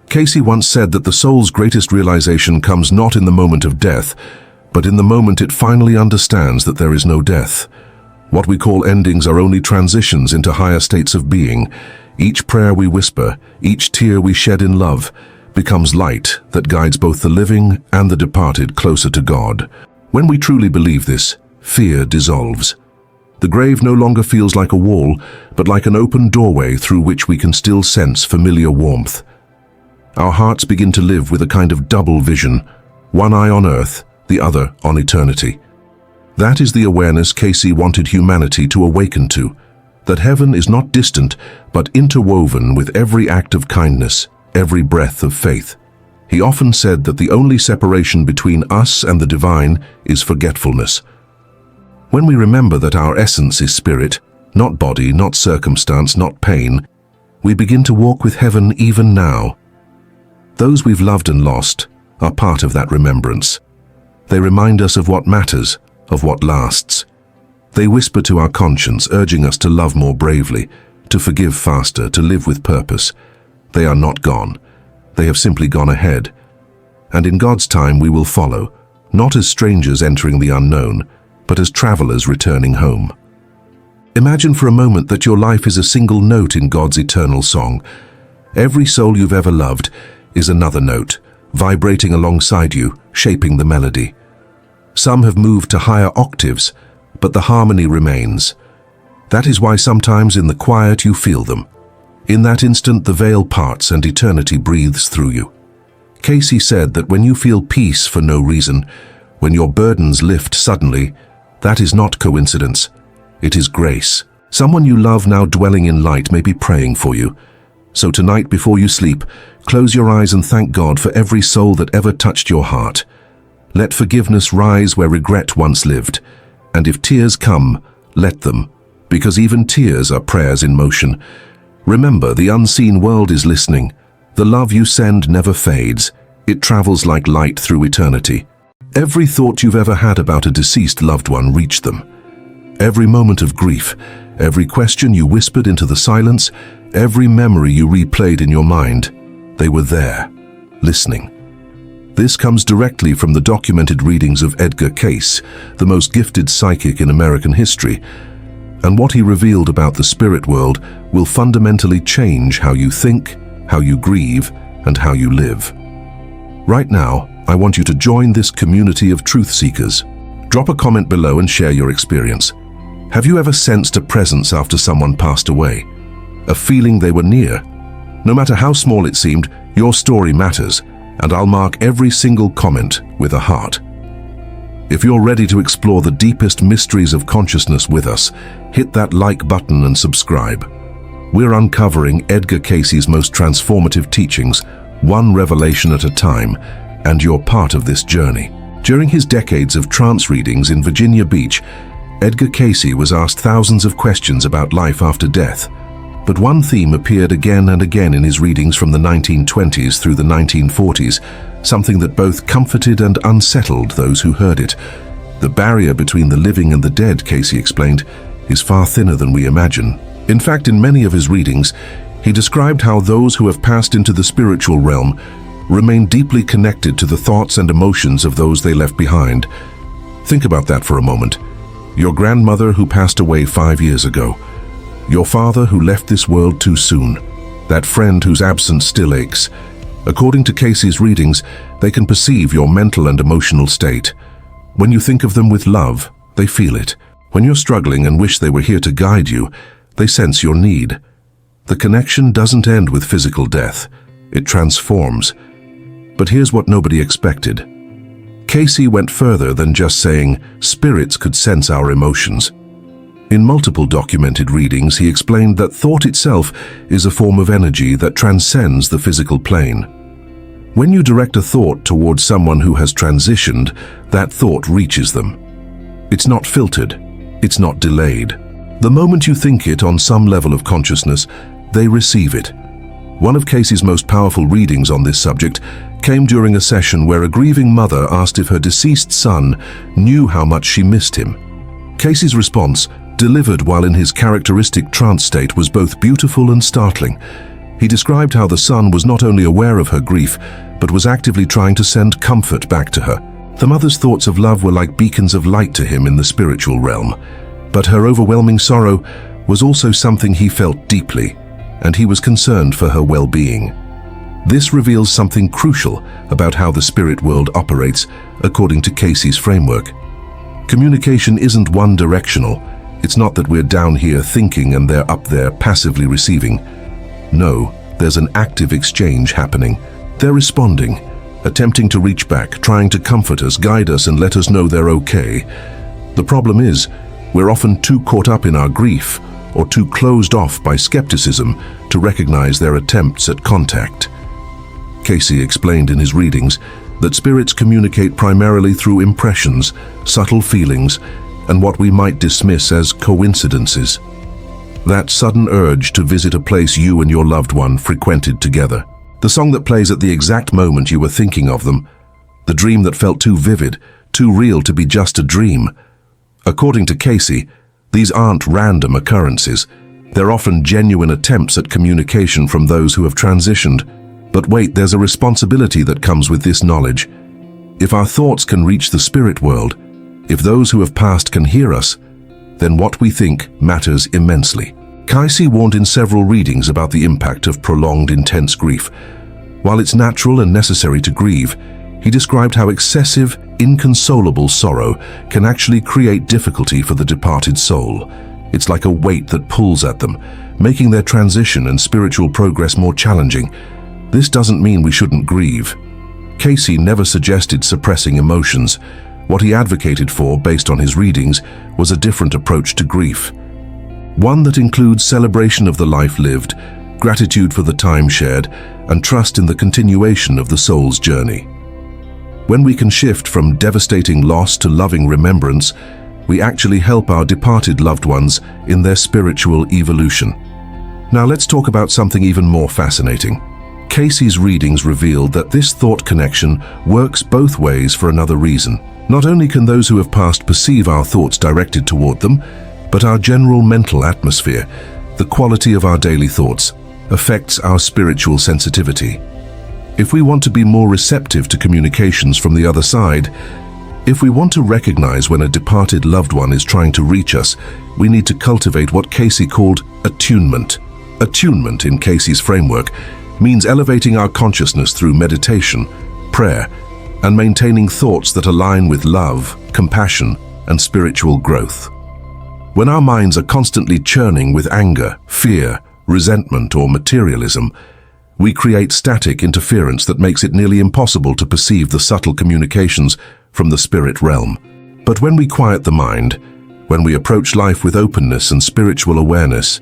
Cayce once said that the soul's greatest realization comes not in the moment of death, but in the moment it finally understands that there is no death. What we call endings are only transitions into higher states of being. Each prayer we whisper, each tear we shed in love, becomes light that guides both the living and the departed closer to God. When we truly believe this, fear dissolves. The grave no longer feels like a wall, but like an open doorway through which we can still sense familiar warmth. Our hearts begin to live with a kind of double vision, one eye on earth, the other on eternity. That is the awareness Cayce wanted humanity to awaken to, that heaven is not distant, but interwoven with every act of kindness, every breath of faith. He often said that the only separation between us and the divine is forgetfulness. When we remember that our essence is spirit, not body, not circumstance, not pain, we begin to walk with heaven even now. Those we've loved and lost are part of that remembrance. They remind us of what matters, of what lasts. They whisper to our conscience, urging us to love more bravely, to forgive faster, to live with purpose. They are not gone. They have simply gone ahead. And in God's time we will follow, not as strangers entering the unknown, but as travelers returning home. Imagine for a moment that your life is a single note in God's eternal song. Every soul you've ever loved is another note, vibrating alongside you, shaping the melody. Some have moved to higher octaves, but the harmony remains. That is why sometimes in the quiet you feel them. In that instant the veil parts and eternity breathes through you. Cayce said that when you feel peace for no reason, when your burdens lift suddenly, that is not coincidence. It is grace. Someone you love now dwelling in light may be praying for you. So tonight before you sleep, close your eyes and thank God for every soul that ever touched your heart. Let forgiveness rise where regret once lived. And if tears come, let them, because even tears are prayers in motion. Remember, the unseen world is listening. The love you send never fades. It travels like light through eternity. Every thought you've ever had about a deceased loved one reached them. Every moment of grief, every question you whispered into the silence, every memory you replayed in your mind, they were there, listening. This comes directly from the documented readings of Edgar Cayce, the most gifted psychic in American history. And what he revealed about the spirit world will fundamentally change how you think, how you grieve, and how you live. Right now, I want you to join this community of truth seekers. Drop a comment below and share your experience. Have you ever sensed a presence after someone passed away? A feeling they were near? No matter how small it seemed, your story matters, and I'll mark every single comment with a heart. If you're ready to explore the deepest mysteries of consciousness with us, hit that like button and subscribe. We're uncovering Edgar Cayce's most transformative teachings, one revelation at a time, and you're part of this journey. During his decades of trance readings in Virginia Beach, Edgar Cayce was asked thousands of questions about life after death. But one theme appeared again and again in his readings from the 1920s through the 1940s, something that both comforted and unsettled those who heard it. The barrier between the living and the dead, Cayce explained, is far thinner than we imagine. In fact, in many of his readings, he described how those who have passed into the spiritual realm remain deeply connected to the thoughts and emotions of those they left behind. Think about that for a moment. Your grandmother who passed away 5 years ago. Your father who left this world too soon. That friend whose absence still aches. According to Cayce's readings, they can perceive your mental and emotional state. When you think of them with love, they feel it. When you're struggling and wish they were here to guide you, they sense your need. The connection doesn't end with physical death. It transforms. But here's what nobody expected. Cayce went further than just saying spirits could sense our emotions. In multiple documented readings, he explained that thought itself is a form of energy that transcends the physical plane. When you direct a thought towards someone who has transitioned, that thought reaches them. It's not filtered. It's not delayed. The moment you think it on some level of consciousness, they receive it. One of Cayce's most powerful readings on this subject came during a session where a grieving mother asked if her deceased son knew how much she missed him. Cayce's response, delivered while in his characteristic trance state, was both beautiful and startling. He described how the son was not only aware of her grief, but was actively trying to send comfort back to her. The mother's thoughts of love were like beacons of light to him in the spiritual realm. But her overwhelming sorrow was also something he felt deeply, and he was concerned for her well-being. This reveals something crucial about how the spirit world operates, according to Cayce's framework. Communication isn't one-directional. It's not that we're down here thinking and they're up there passively receiving. No, there's an active exchange happening. They're responding, attempting to reach back, trying to comfort us, guide us, and let us know they're okay. The problem is, we're often too caught up in our grief or too closed off by skepticism to recognize their attempts at contact. Cayce explained in his readings that spirits communicate primarily through impressions, subtle feelings, and what we might dismiss as coincidences. That sudden urge to visit a place you and your loved one frequented together. The song that plays at the exact moment you were thinking of them. The dream that felt too vivid, too real to be just a dream. According to Cayce, these aren't random occurrences. They're often genuine attempts at communication from those who have transitioned. But wait, there's a responsibility that comes with this knowledge. If our thoughts can reach the spirit world, if those who have passed can hear us, then what we think matters immensely. Cayce warned in several readings about the impact of prolonged intense grief. While it's natural and necessary to grieve, he described how excessive, inconsolable sorrow can actually create difficulty for the departed soul. It's like a weight that pulls at them, making their transition and spiritual progress more challenging. This doesn't mean we shouldn't grieve. Cayce never suggested suppressing emotions. What he advocated for, based on his readings, was a different approach to grief. One that includes celebration of the life lived, gratitude for the time shared, and trust in the continuation of the soul's journey. When we can shift from devastating loss to loving remembrance, we actually help our departed loved ones in their spiritual evolution. Now let's talk about something even more fascinating. Cayce's readings revealed that this thought connection works both ways for another reason. Not only can those who have passed perceive our thoughts directed toward them, but our general mental atmosphere, the quality of our daily thoughts, affects our spiritual sensitivity. If we want to be more receptive to communications from the other side, if we want to recognize when a departed loved one is trying to reach us, we need to cultivate what Cayce called attunement. Attunement, in Cayce's framework, means elevating our consciousness through meditation, prayer, and maintaining thoughts that align with love, compassion, and spiritual growth. When our minds are constantly churning with anger, fear, resentment, or materialism, we create static interference that makes it nearly impossible to perceive the subtle communications from the spirit realm. But when we quiet the mind, when we approach life with openness and spiritual awareness,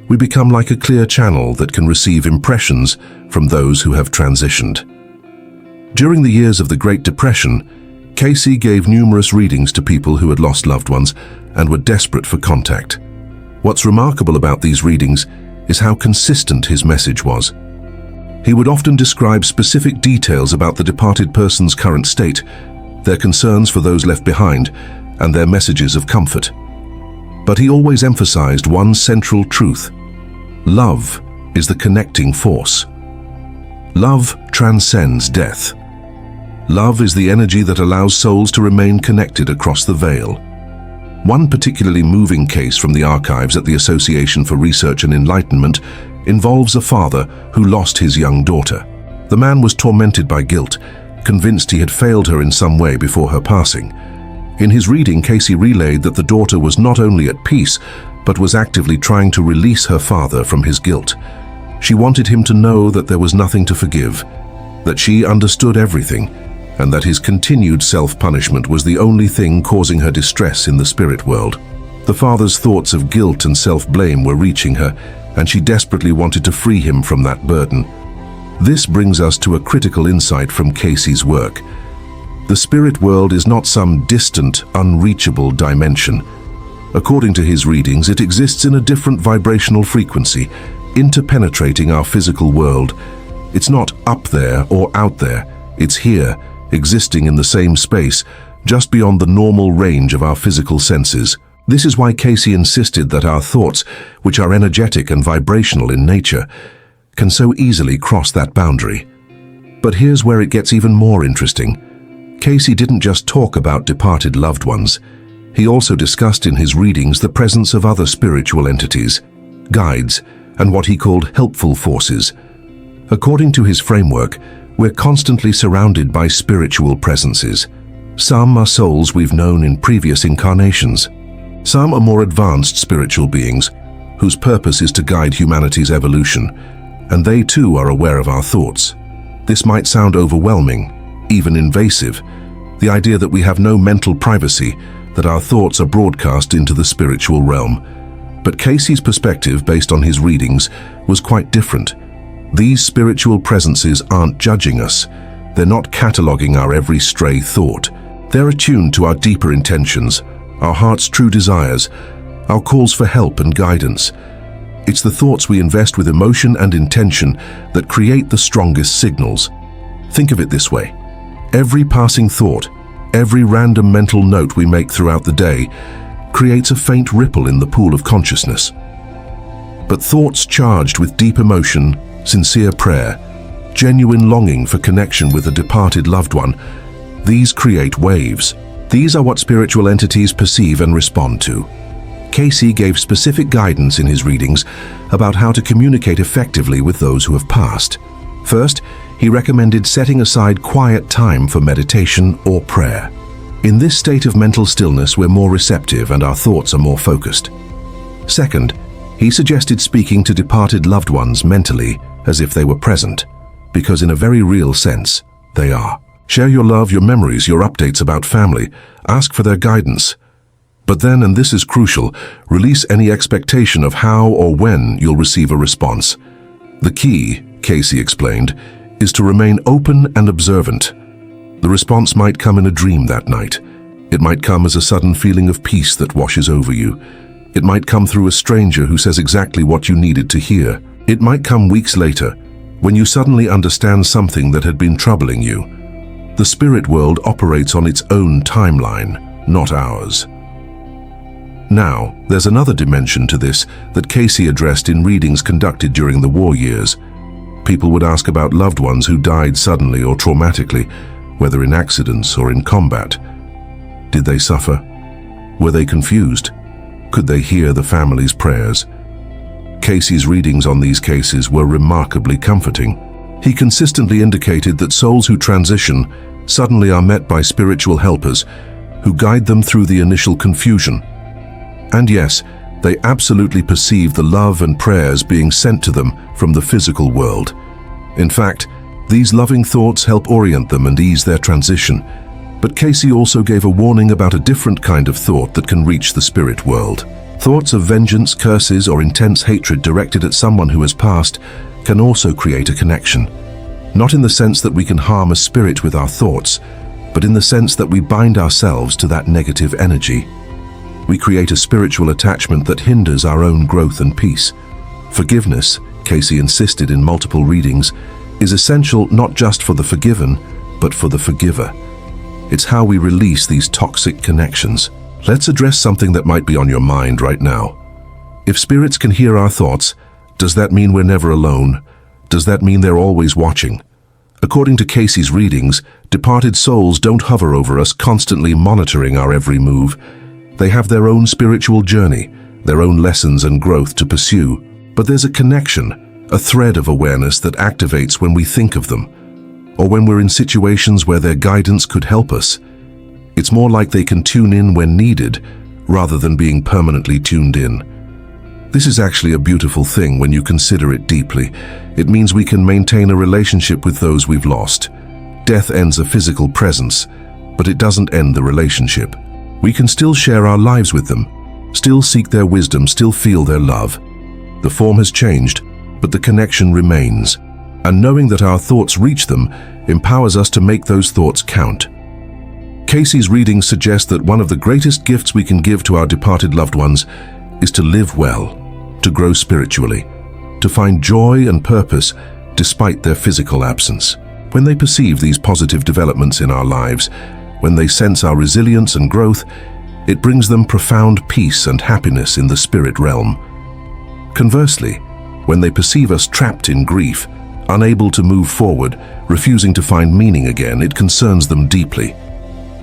we become like a clear channel that can receive impressions from those who have transitioned. During the years of the Great Depression, Cayce gave numerous readings to people who had lost loved ones and were desperate for contact. What's remarkable about these readings is how consistent his message was. He would often describe specific details about the departed person's current state, their concerns for those left behind, and their messages of comfort. But he always emphasized one central truth: love is the connecting force. Love transcends death. Love is the energy that allows souls to remain connected across the veil. One particularly moving case from the archives at the Association for Research and Enlightenment involves a father who lost his young daughter. The man was tormented by guilt, convinced he had failed her in some way before her passing. In his reading, Cayce relayed that the daughter was not only at peace, but was actively trying to release her father from his guilt. She wanted him to know that there was nothing to forgive, that she understood everything, and that his continued self-punishment was the only thing causing her distress in the spirit world. The father's thoughts of guilt and self-blame were reaching her, and she desperately wanted to free him from that burden. This brings us to a critical insight from Cayce's work. The spirit world is not some distant, unreachable dimension. According to his readings, it exists in a different vibrational frequency, interpenetrating our physical world. It's not up there or out there, it's here, existing in the same space, just beyond the normal range of our physical senses. This is why Cayce insisted that our thoughts, which are energetic and vibrational in nature, can so easily cross that boundary. But here's where it gets even more interesting. Cayce didn't just talk about departed loved ones. He also discussed in his readings the presence of other spiritual entities, guides, and what he called helpful forces. According to his framework, we're constantly surrounded by spiritual presences. Some are souls we've known in previous incarnations. Some are more advanced spiritual beings, whose purpose is to guide humanity's evolution, and they too are aware of our thoughts. This might sound overwhelming, even invasive, the idea that we have no mental privacy, that our thoughts are broadcast into the spiritual realm. But Cayce's perspective, based on his readings, was quite different. These spiritual presences aren't judging us. They're not cataloging our every stray thought. They're attuned to our deeper intentions, our heart's true desires, our calls for help and guidance. It's the thoughts we invest with emotion and intention that create the strongest signals. Think of it this way. Every passing thought, every random mental note we make throughout the day, creates a faint ripple in the pool of consciousness. But thoughts charged with deep emotion, sincere prayer, genuine longing for connection with a departed loved one, these create waves. These are what spiritual entities perceive and respond to. Cayce gave specific guidance in his readings about how to communicate effectively with those who have passed. First, he recommended setting aside quiet time for meditation or prayer. In this state of mental stillness, we're more receptive and our thoughts are more focused. Second, he suggested speaking to departed loved ones mentally as if they were present, because in a very real sense, they are. Share your love, your memories, your updates about family. Ask for their guidance. But then, and this is crucial, release any expectation of how or when you'll receive a response. The key, Cayce explained, is to remain open and observant. The response might come in a dream that night. It might come as a sudden feeling of peace that washes over you. It might come through a stranger who says exactly what you needed to hear. It might come weeks later, when you suddenly understand something that had been troubling you. The spirit world operates on its own timeline, not ours. Now, there's another dimension to this that Cayce addressed in readings conducted during the war years. People would ask about loved ones who died suddenly or traumatically, whether in accidents or in combat. Did they suffer? Were they confused? Could they hear the family's prayers? Cayce's readings on these cases were remarkably comforting. He consistently indicated that souls who transition suddenly are met by spiritual helpers who guide them through the initial confusion. And yes, they absolutely perceive the love and prayers being sent to them from the physical world. In fact, these loving thoughts help orient them and ease their transition. But Cayce also gave a warning about a different kind of thought that can reach the spirit world. Thoughts of vengeance, curses, or intense hatred directed at someone who has passed can also create a connection. not in the sense that we can harm a spirit with our thoughts, but in the sense that we bind ourselves to that negative energy. We create a spiritual attachment that hinders our own growth and peace. Forgiveness, Cayce insisted in multiple readings, is essential not just for the forgiven, but for the forgiver. It's how we release these toxic connections. Let's address something that might be on your mind right now. If spirits can hear our thoughts, does that mean we're never alone? Does that mean they're always watching? According to Cayce's readings, departed souls don't hover over us, constantly monitoring our every move. They have their own spiritual journey, their own lessons and growth to pursue. But there's a connection, a thread of awareness that activates when we think of them, or when we're in situations where their guidance could help us. It's more like they can tune in when needed, rather than being permanently tuned in. This is actually a beautiful thing when you consider it deeply. It means we can maintain a relationship with those we've lost. Death ends a physical presence, but it doesn't end the relationship. We can still share our lives with them, still seek their wisdom, still feel their love. The form has changed, but the connection remains. And knowing that our thoughts reach them empowers us to make those thoughts count. Cayce's readings suggest that one of the greatest gifts we can give to our departed loved ones is to live well, to grow spiritually, to find joy and purpose despite their physical absence. When they perceive these positive developments in our lives, when they sense our resilience and growth, it brings them profound peace and happiness in the spirit realm. Conversely, when they perceive us trapped in grief, unable to move forward, refusing to find meaning again, it concerns them deeply.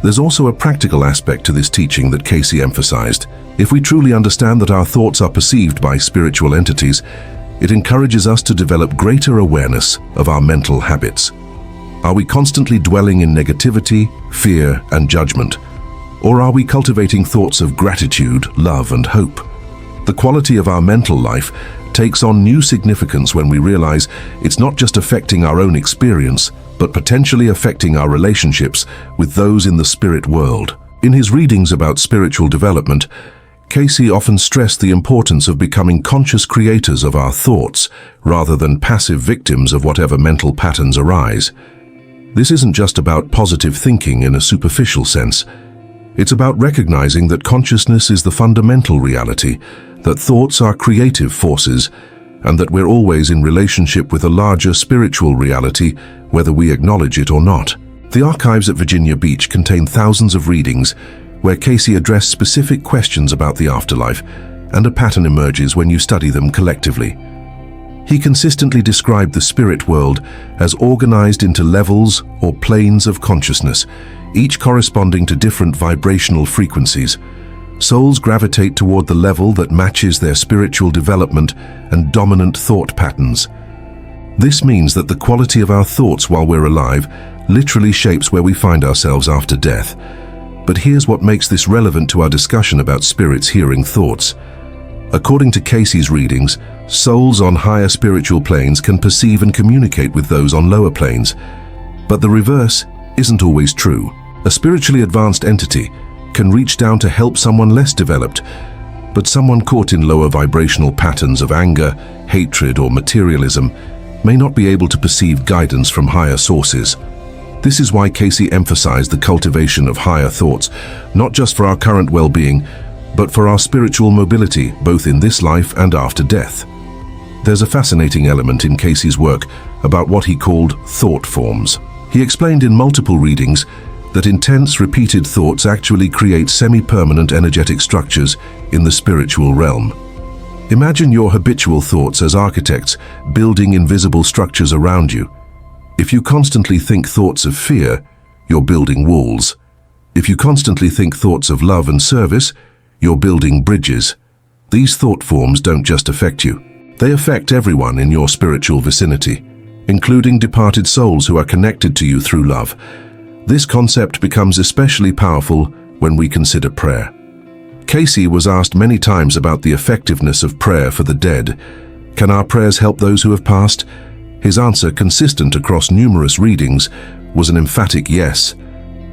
There's also a practical aspect to this teaching that Cayce emphasized. If we truly understand that our thoughts are perceived by spiritual entities, it encourages us to develop greater awareness of our mental habits. Are we constantly dwelling in negativity, fear, and judgment? Or are we cultivating thoughts of gratitude, love, and hope? The quality of our mental life takes on new significance when we realize it's not just affecting our own experience, but potentially affecting our relationships with those in the spirit world. In his readings about spiritual development, Cayce often stressed the importance of becoming conscious creators of our thoughts, rather than passive victims of whatever mental patterns arise. This isn't just about positive thinking in a superficial sense. It's about recognizing that consciousness is the fundamental reality, that thoughts are creative forces, and that we're always in relationship with a larger spiritual reality, whether we acknowledge it or not. The archives at Virginia Beach contain thousands of readings where Cayce addressed specific questions about the afterlife, and a pattern emerges when you study them collectively. He consistently described the spirit world as organized into levels or planes of consciousness, each corresponding to different vibrational frequencies. Souls gravitate toward the level that matches their spiritual development and dominant thought patterns. This means that the quality of our thoughts while we're alive literally shapes where we find ourselves after death. But here's what makes this relevant to our discussion about spirits hearing thoughts. According to Cayce's readings, souls on higher spiritual planes can perceive and communicate with those on lower planes. But the reverse isn't always true. A spiritually advanced entity can reach down to help someone less developed, but someone caught in lower vibrational patterns of anger, hatred, or materialism may not be able to perceive guidance from higher sources. This is why Cayce emphasized the cultivation of higher thoughts, not just for our current well-being, but for our spiritual mobility, both in this life and after death. There's a fascinating element in Cayce's work about what he called thought forms. He explained in multiple readings that intense, repeated thoughts actually create semi-permanent energetic structures in the spiritual realm. Imagine your habitual thoughts as architects building invisible structures around you. If you constantly think thoughts of fear, you're building walls. If you constantly think thoughts of love and service, you're building bridges. These thought forms don't just affect you. They affect everyone in your spiritual vicinity, including departed souls who are connected to you through love. This concept becomes especially powerful when we consider prayer. Cayce was asked many times about the effectiveness of prayer for the dead. Can our prayers help those who have passed? His answer, consistent across numerous readings, was an emphatic yes.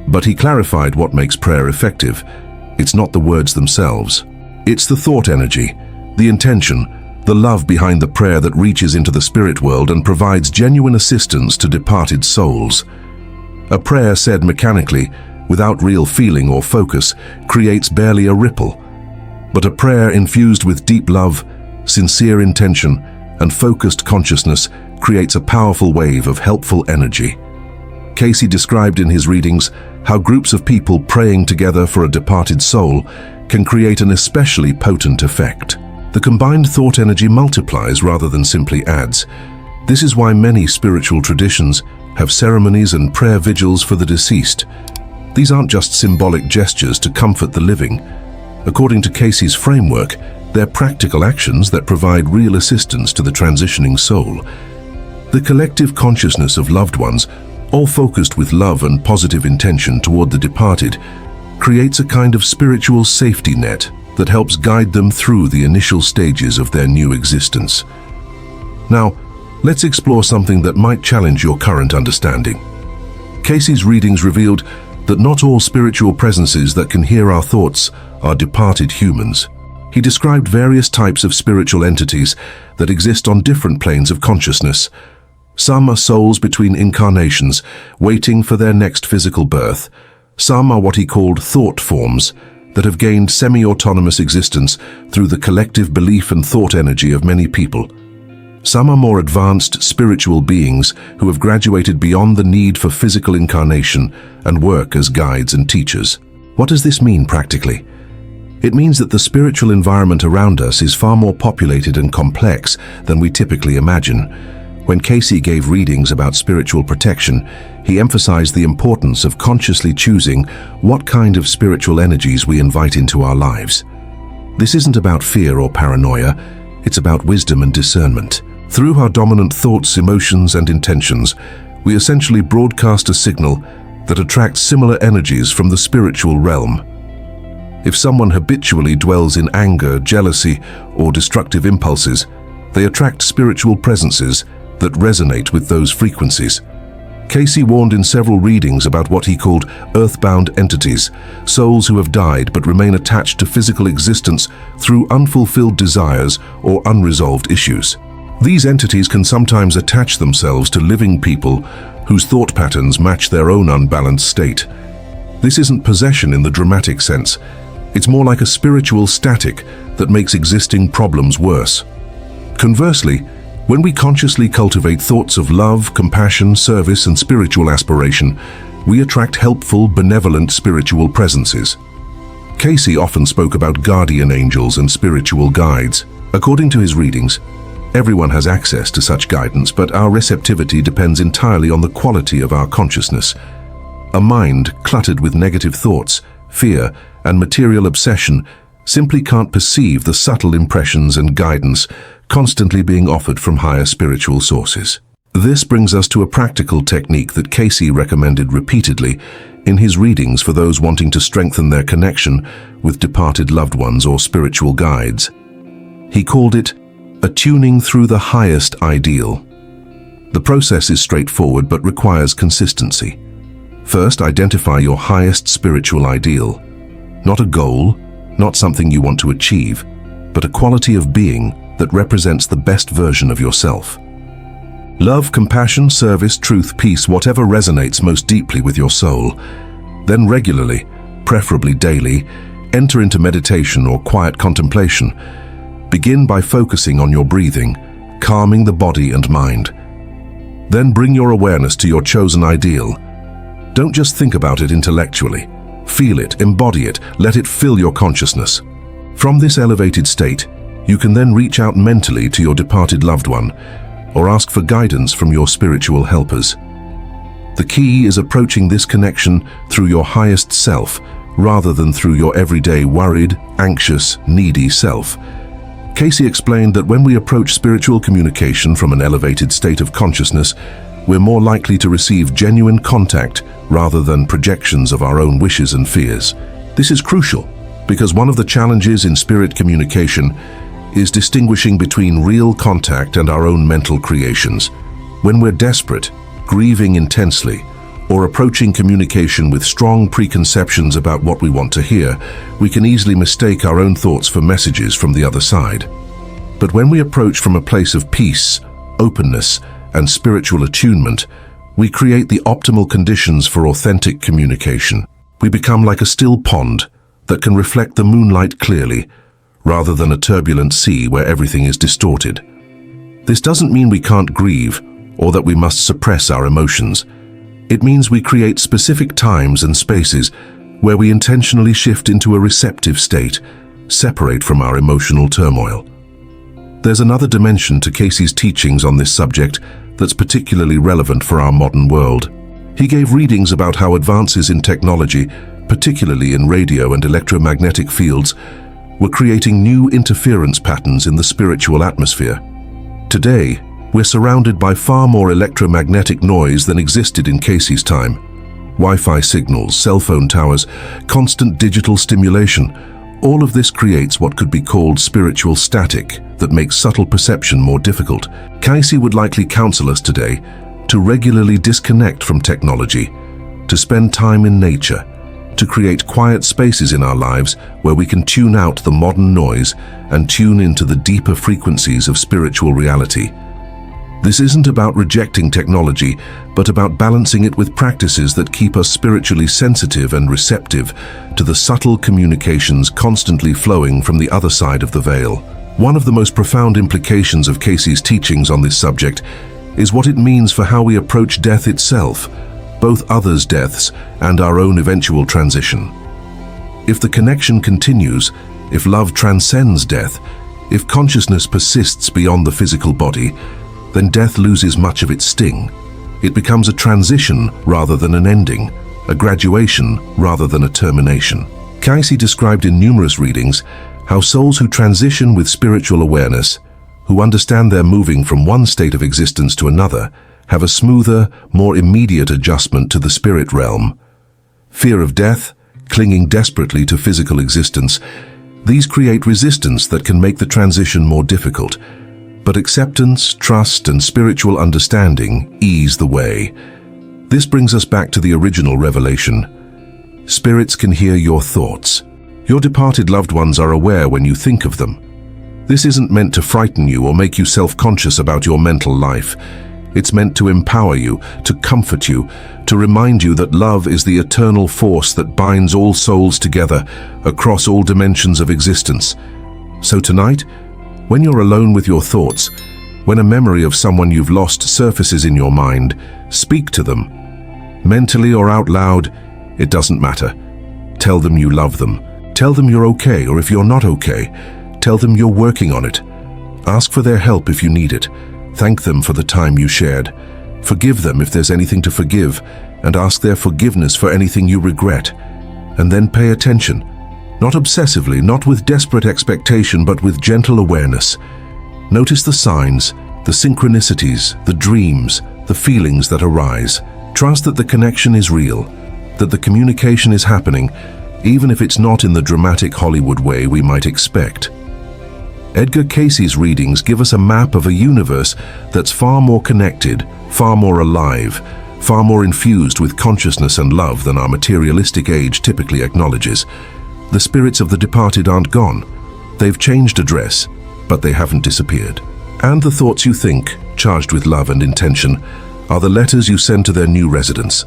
But he clarified what makes prayer effective. It's not the words themselves. It's the thought energy, the intention, the love behind the prayer that reaches into the spirit world and provides genuine assistance to departed souls. A prayer said mechanically, without real feeling or focus, creates barely a ripple. But a prayer infused with deep love, sincere intention, and focused consciousness creates a powerful wave of helpful energy. Cayce described in his readings how groups of people praying together for a departed soul can create an especially potent effect. The combined thought energy multiplies rather than simply adds. This is why many spiritual traditions have ceremonies and prayer vigils for the deceased. These aren't just symbolic gestures to comfort the living. According to Cayce's framework, they're practical actions that provide real assistance to the transitioning soul. The collective consciousness of loved ones, all focused with love and positive intention toward the departed, creates a kind of spiritual safety net that helps guide them through the initial stages of their new existence. Now, let's explore something that might challenge your current understanding. Cayce's readings revealed that not all spiritual presences that can hear our thoughts are departed humans. He described various types of spiritual entities that exist on different planes of consciousness. Some are souls between incarnations, waiting for their next physical birth. Some are what he called thought forms, that have gained semi-autonomous existence through the collective belief and thought energy of many people. Some are more advanced spiritual beings who have graduated beyond the need for physical incarnation and work as guides and teachers. What does this mean practically? It means that the spiritual environment around us is far more populated and complex than we typically imagine. When Cayce gave readings about spiritual protection, he emphasized the importance of consciously choosing what kind of spiritual energies we invite into our lives. This isn't about fear or paranoia, it's about wisdom and discernment. Through our dominant thoughts, emotions, and intentions, we essentially broadcast a signal that attracts similar energies from the spiritual realm. If someone habitually dwells in anger, jealousy, or destructive impulses, they attract spiritual presences that resonate with those frequencies. Cayce warned in several readings about what he called earthbound entities, souls who have died but remain attached to physical existence through unfulfilled desires or unresolved issues. These entities can sometimes attach themselves to living people whose thought patterns match their own unbalanced state. This isn't possession in the dramatic sense. It's more like a spiritual static that makes existing problems worse. Conversely, when we consciously cultivate thoughts of love, compassion, service, and spiritual aspiration, we attract helpful, benevolent spiritual presences. Cayce often spoke about guardian angels and spiritual guides. According to his readings, everyone has access to such guidance, but our receptivity depends entirely on the quality of our consciousness. A mind cluttered with negative thoughts, fear, and material obsession simply can't perceive the subtle impressions and guidance constantly being offered from higher spiritual sources. This brings us to a practical technique that Cayce recommended repeatedly in his readings for those wanting to strengthen their connection with departed loved ones or spiritual guides. He called it attuning through the highest ideal. The process is straightforward but requires consistency. First, identify your highest spiritual ideal. Not a goal, not something you want to achieve, but a quality of being that represents the best version of yourself. Love, compassion, service, truth, peace, whatever resonates most deeply with your soul. Then regularly, preferably daily, enter into meditation or quiet contemplation. Begin by focusing on your breathing, calming the body and mind. Then bring your awareness to your chosen ideal. Don't just think about it intellectually. Feel it, embody it, let it fill your consciousness. From this elevated state, you can then reach out mentally to your departed loved one or ask for guidance from your spiritual helpers. The key is approaching this connection through your highest self rather than through your everyday worried, anxious, needy self. Cayce explained that when we approach spiritual communication from an elevated state of consciousness, we're more likely to receive genuine contact rather than projections of our own wishes and fears. This is crucial because one of the challenges in spirit communication is distinguishing between real contact and our own mental creations. When we're desperate, grieving intensely, or approaching communication with strong preconceptions about what we want to hear, we can easily mistake our own thoughts for messages from the other side. But when we approach from a place of peace, openness, and spiritual attunement, we create the optimal conditions for authentic communication. We become like a still pond that can reflect the moonlight clearly, rather than a turbulent sea where everything is distorted. This doesn't mean we can't grieve or that we must suppress our emotions. It means we create specific times and spaces where we intentionally shift into a receptive state, separate from our emotional turmoil. There's another dimension to Cayce's teachings on this subject that's particularly relevant for our modern world. He gave readings about how advances in technology, particularly in radio and electromagnetic fields, were creating new interference patterns in the spiritual atmosphere. Today, we're surrounded by far more electromagnetic noise than existed in Cayce's time. Wi-Fi signals, cell phone towers, constant digital stimulation, all of this creates what could be called spiritual static that makes subtle perception more difficult. Cayce would likely counsel us today to regularly disconnect from technology, to spend time in nature, to create quiet spaces in our lives where we can tune out the modern noise and tune into the deeper frequencies of spiritual reality. This isn't about rejecting technology, but about balancing it with practices that keep us spiritually sensitive and receptive to the subtle communications constantly flowing from the other side of the veil. One of the most profound implications of Cayce's teachings on this subject is what it means for how we approach death itself, both others' deaths and our own eventual transition. If the connection continues, if love transcends death, if consciousness persists beyond the physical body, then death loses much of its sting. It becomes a transition rather than an ending, a graduation rather than a termination. Cayce described in numerous readings how souls who transition with spiritual awareness, who understand they're moving from one state of existence to another, have a smoother, more immediate adjustment to the spirit realm. Fear of death, clinging desperately to physical existence, these create resistance that can make the transition more difficult. But acceptance, trust, and spiritual understanding ease the way. This brings us back to the original revelation. Spirits can hear your thoughts. Your departed loved ones are aware when you think of them. This isn't meant to frighten you or make you self-conscious about your mental life. It's meant to empower you, to comfort you, to remind you that love is the eternal force that binds all souls together across all dimensions of existence. So tonight, when you're alone with your thoughts, when a memory of someone you've lost surfaces in your mind, speak to them. Mentally or out loud, it doesn't matter. Tell them you love them. Tell them you're okay, or if you're not okay, tell them you're working on it. Ask for their help if you need it. Thank them for the time you shared. Forgive them if there's anything to forgive, and ask their forgiveness for anything you regret. And then pay attention. Not obsessively, not with desperate expectation, but with gentle awareness. Notice the signs, the synchronicities, the dreams, the feelings that arise. Trust that the connection is real, that the communication is happening, even if it's not in the dramatic Hollywood way we might expect. Edgar Cayce's readings give us a map of a universe that's far more connected, far more alive, far more infused with consciousness and love than our materialistic age typically acknowledges. The spirits of the departed aren't gone. They've changed address, but they haven't disappeared. And the thoughts you think, charged with love and intention, are the letters you send to their new residents.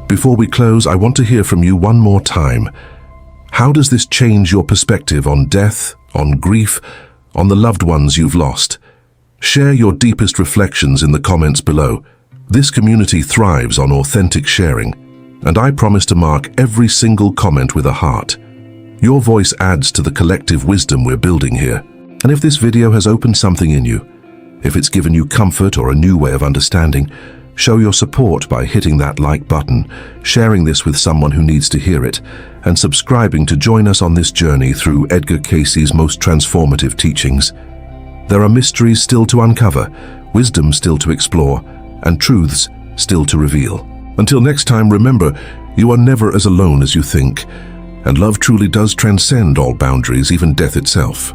Before we close, I want to hear from you one more time. How does this change your perspective on death, on grief, on the loved ones you've lost? Share your deepest reflections in the comments below. This community thrives on authentic sharing, and I promise to mark every single comment with a heart. Your voice adds to the collective wisdom we're building here. And if this video has opened something in you, if it's given you comfort or a new way of understanding, show your support by hitting that like button, sharing this with someone who needs to hear it, and subscribing to join us on this journey through Edgar Cayce's most transformative teachings. There are mysteries still to uncover, wisdom still to explore, and truths still to reveal. Until next time, remember, you are never as alone as you think, and love truly does transcend all boundaries, even death itself.